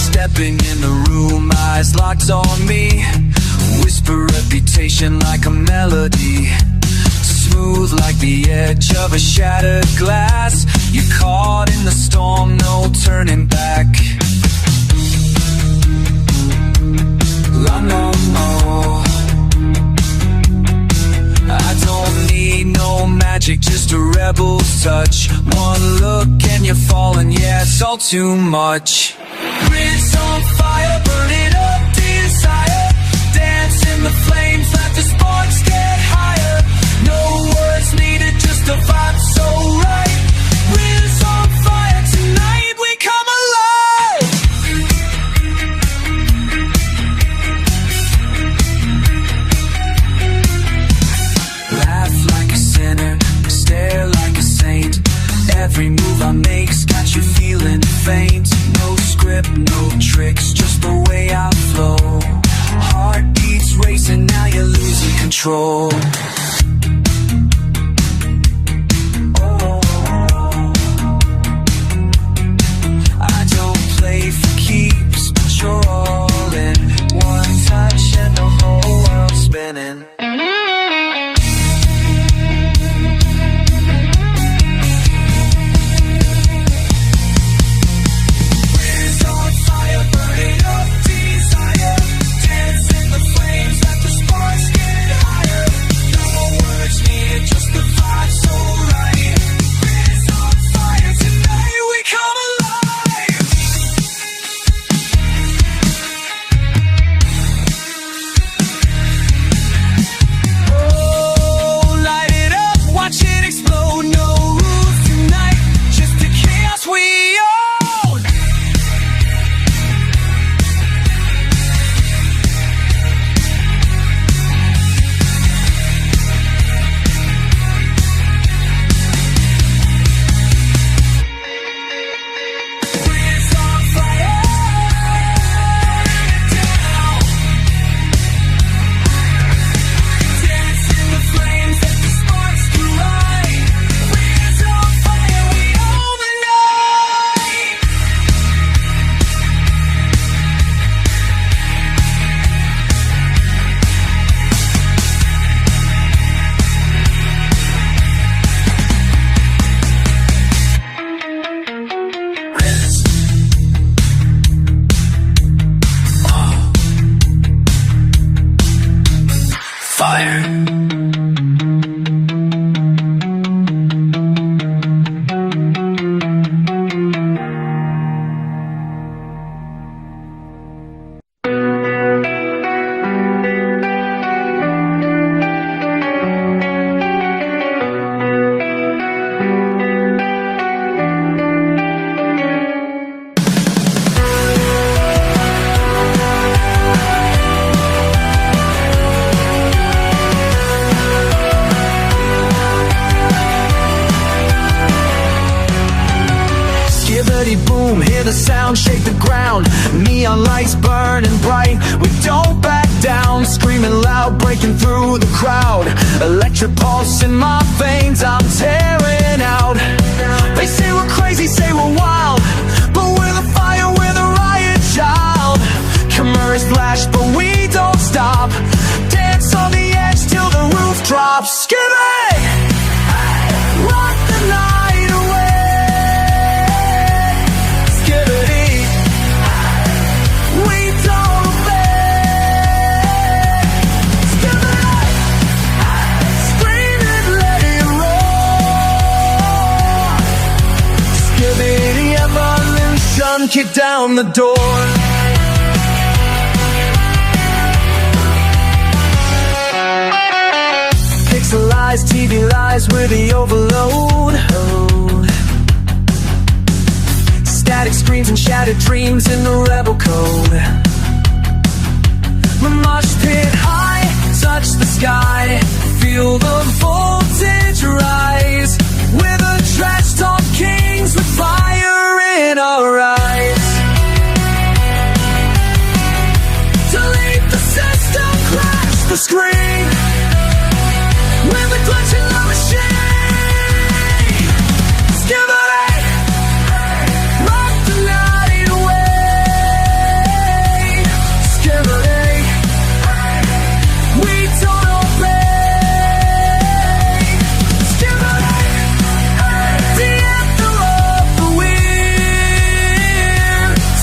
Stepping in the room, eyes locked on me. Whisper reputation like a melody. Smooth like the edge of a shattered glass. You're caught in the storm, no turning back. I know more. I don't need no magic, just a rebel's touch. One look and you're falling, yeah, it's all too much. Wrist on fire, burn it up, desire. Dance in the flames, let the sparks get higher. No words needed, just a vibe so right. Wrist on fire, tonight we come alive. Laugh like a sinner, stare like a saint. Every move I make's got you feeling faint. No script, no tricks, just the way I flow. Heartbeats racing, now you're losing control. Oh, I don't play for keeps, but you're all in. One touch and the whole world's spinning. fire. Boom, hear the sound, shake the ground. Neon lights burning bright. We don't back down, screaming loud, breaking through the crowd. Electric pulse in my veins, I'm tearing out. They say we're crazy, say we're wild, but we're the fire, we're the riot child. Cameras flash, but we don't stop. Dance on the edge till the roof drops. Skibby! Rock the night away. Kick down the door. Pixelized TV lies with the overload. Static screens and shattered dreams in the rebel code. My mosh pit high, touch the sky, feel the voltage rise. We're the trash talk kings with fire in our eyes. Delete the system, crash the screen. We're the clutching the machine. Skibidi, rock the night away. Skibidi, we don't obey. Skibidi, the anthem of the weird.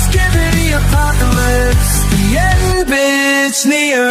Skibidi apocalypse, the end bitch near.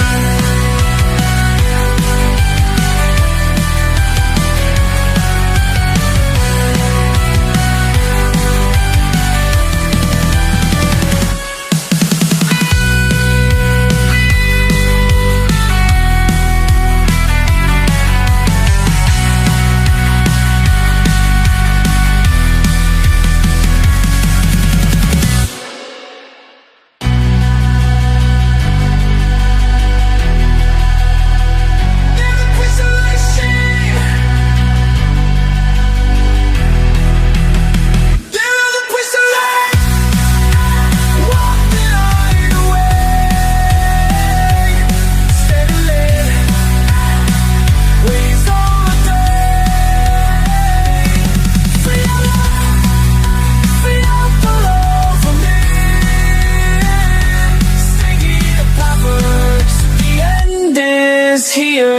Here.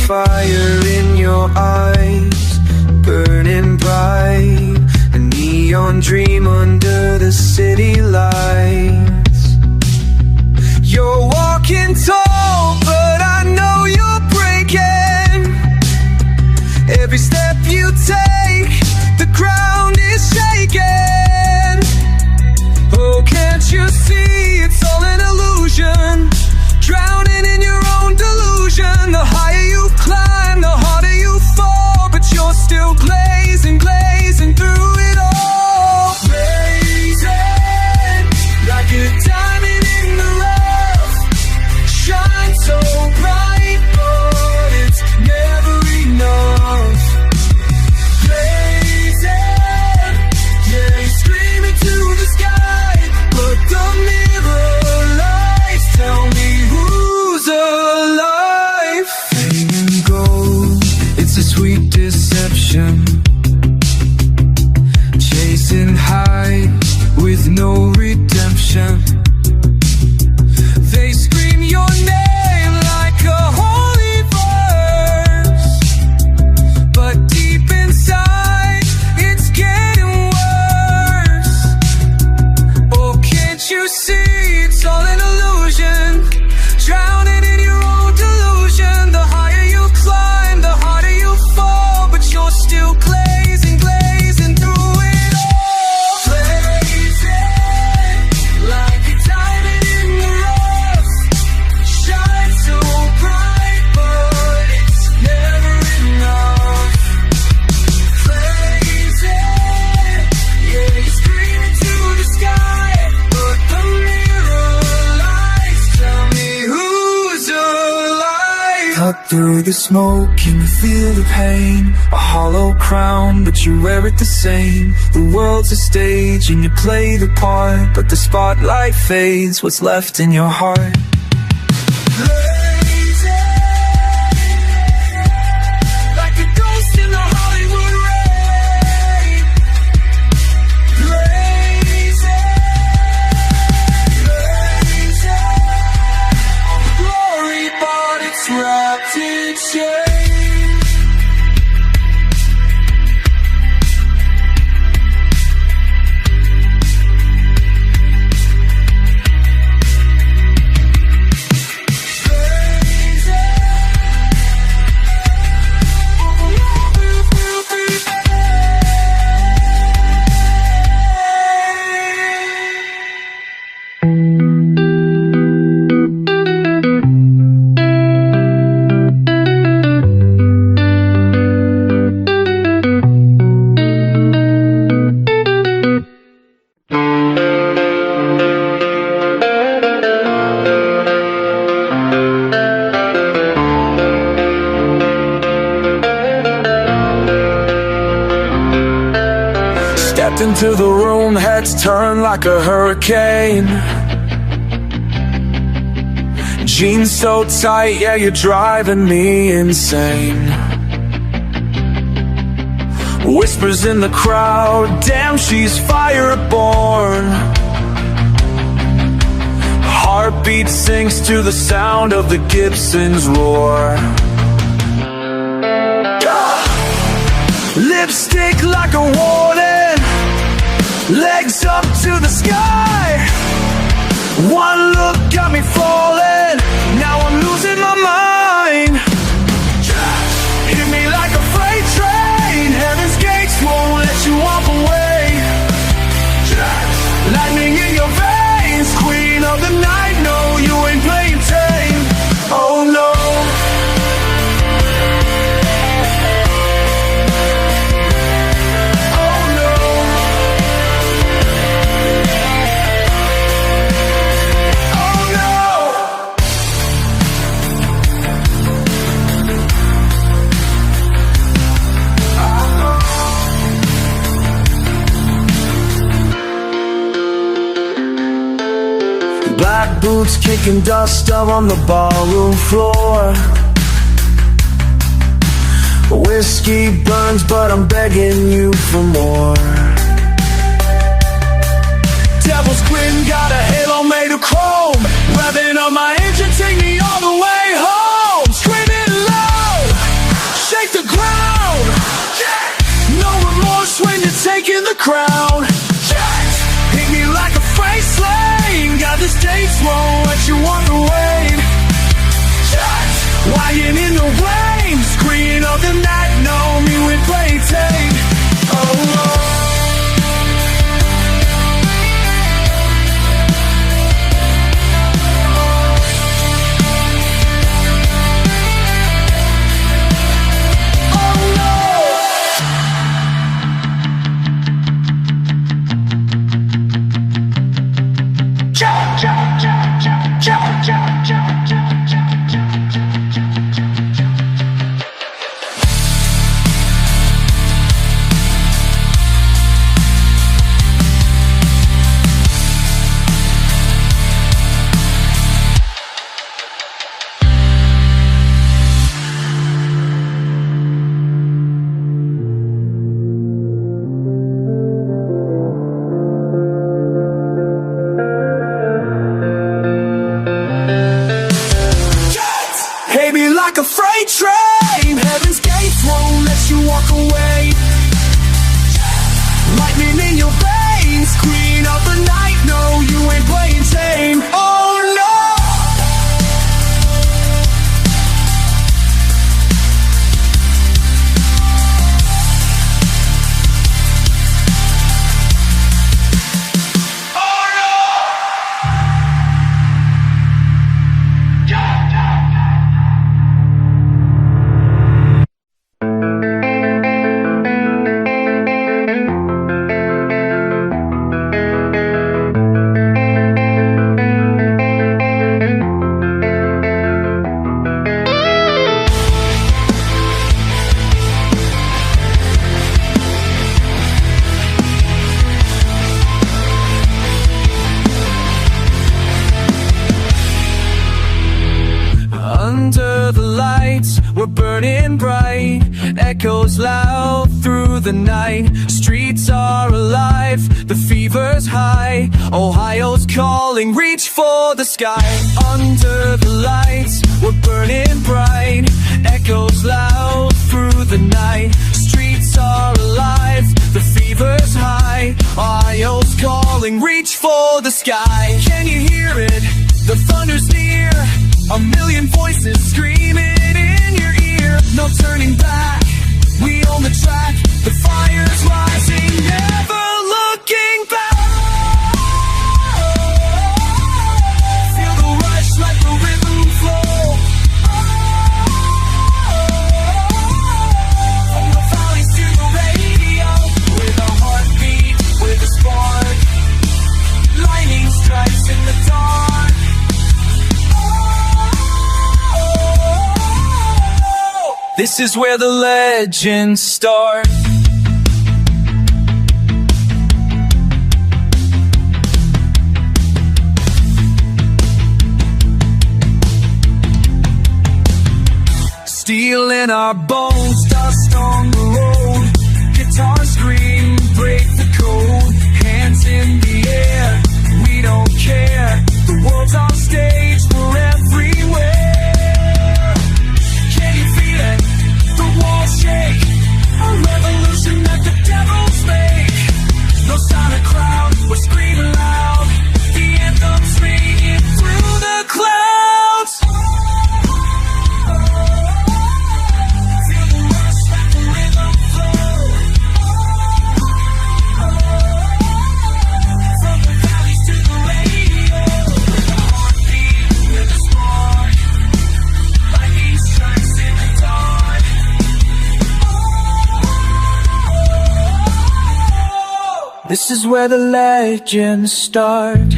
Fire in your eyes, burning bright. A neon dream under the city lights. You're walking tall, but I know you're breaking. Every step you take, the ground is shaking. Oh, can't you see it's all an illusion? Drowning in your own delusion. The higher you climb, the harder you fall, but you're still glazing, glazing through it all. Blazing like a diamond in the rough. Shine so bright, but it's never Through the smoke and you feel the pain, a hollow crown, but you wear it the same. The world's a stage and you play the part, but the spotlight fades, what's left in your heart? Lazy, like a ghost in the Hollywood rain. Lazy, lazy, glory, but it's wrapped in shame. Stepped into the room, heads turned like a hurricane. Jeans so tight, yeah, you're driving me insane. Whispers in the crowd, damn, she's fireborn. Heartbeat sinks to the sound of the Gibson's roar. Lipstick like a warning, legs up to the sky. One look got me falling, now I'm losing my mind. Hit me like a freight train, heaven's gates won't let you walk away. Lightning in your veins, queen of the night, no, you ain't playing tame. Oh no. Black boots kicking dust up on the ballroom floor. Whiskey burns, but I'm begging you for more. Devil's grin, got a halo made of chrome. Revving up my engine, take me all the way home. Screaming loud, shake the ground. No remorse when you're taking the crown. Hit me like a freight slave, got the stakes, won't let you walk away. Lying in the rain, screen of the night, know me when play tame. Oh, like a freight train, heaven's gates won't let you walk away. Lightning in your veins, queen of the night, no, you ain't playing tame. Oh no. Under the lights, we're burning bright. Echoes loud through the night. Streets are alive, the fever's high. Ohio's calling, reach for the sky. Under the lights, we're burning bright. Echoes loud through the night. Streets are alive, the fever's high. Ohio's calling, reach for the sky. Can you hear it? The thunder's near. A million voices screaming in your ear. No turning back, we own the track. The fire's rising, never looking back. Feel the rush like the rhythm flow. From the valleys to the radio, with a heartbeat, with a spark. Lightning strikes in the dark. This is where the legends start. Steel in our bones, dust on the road. Guitars scream, break the code. Hands in the air, we don't care. The world's on stage, we're everywhere. Shake, a revolution that the devils make. No sound of crowd, we're screaming loud. The anthem's ringing through the clouds. Feel the rush like the rhythm flow. From the valleys to the radio, with a heartbeat, with a spark. Lightning strikes in the dark. This is where the legends start.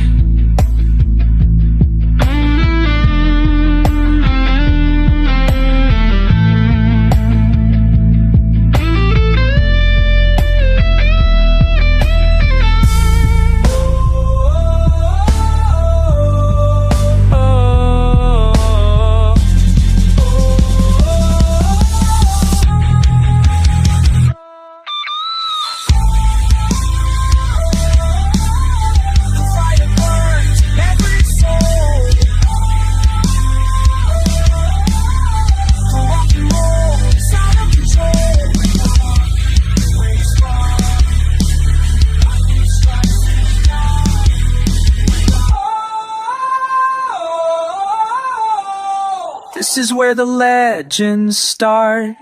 This is where the legends start.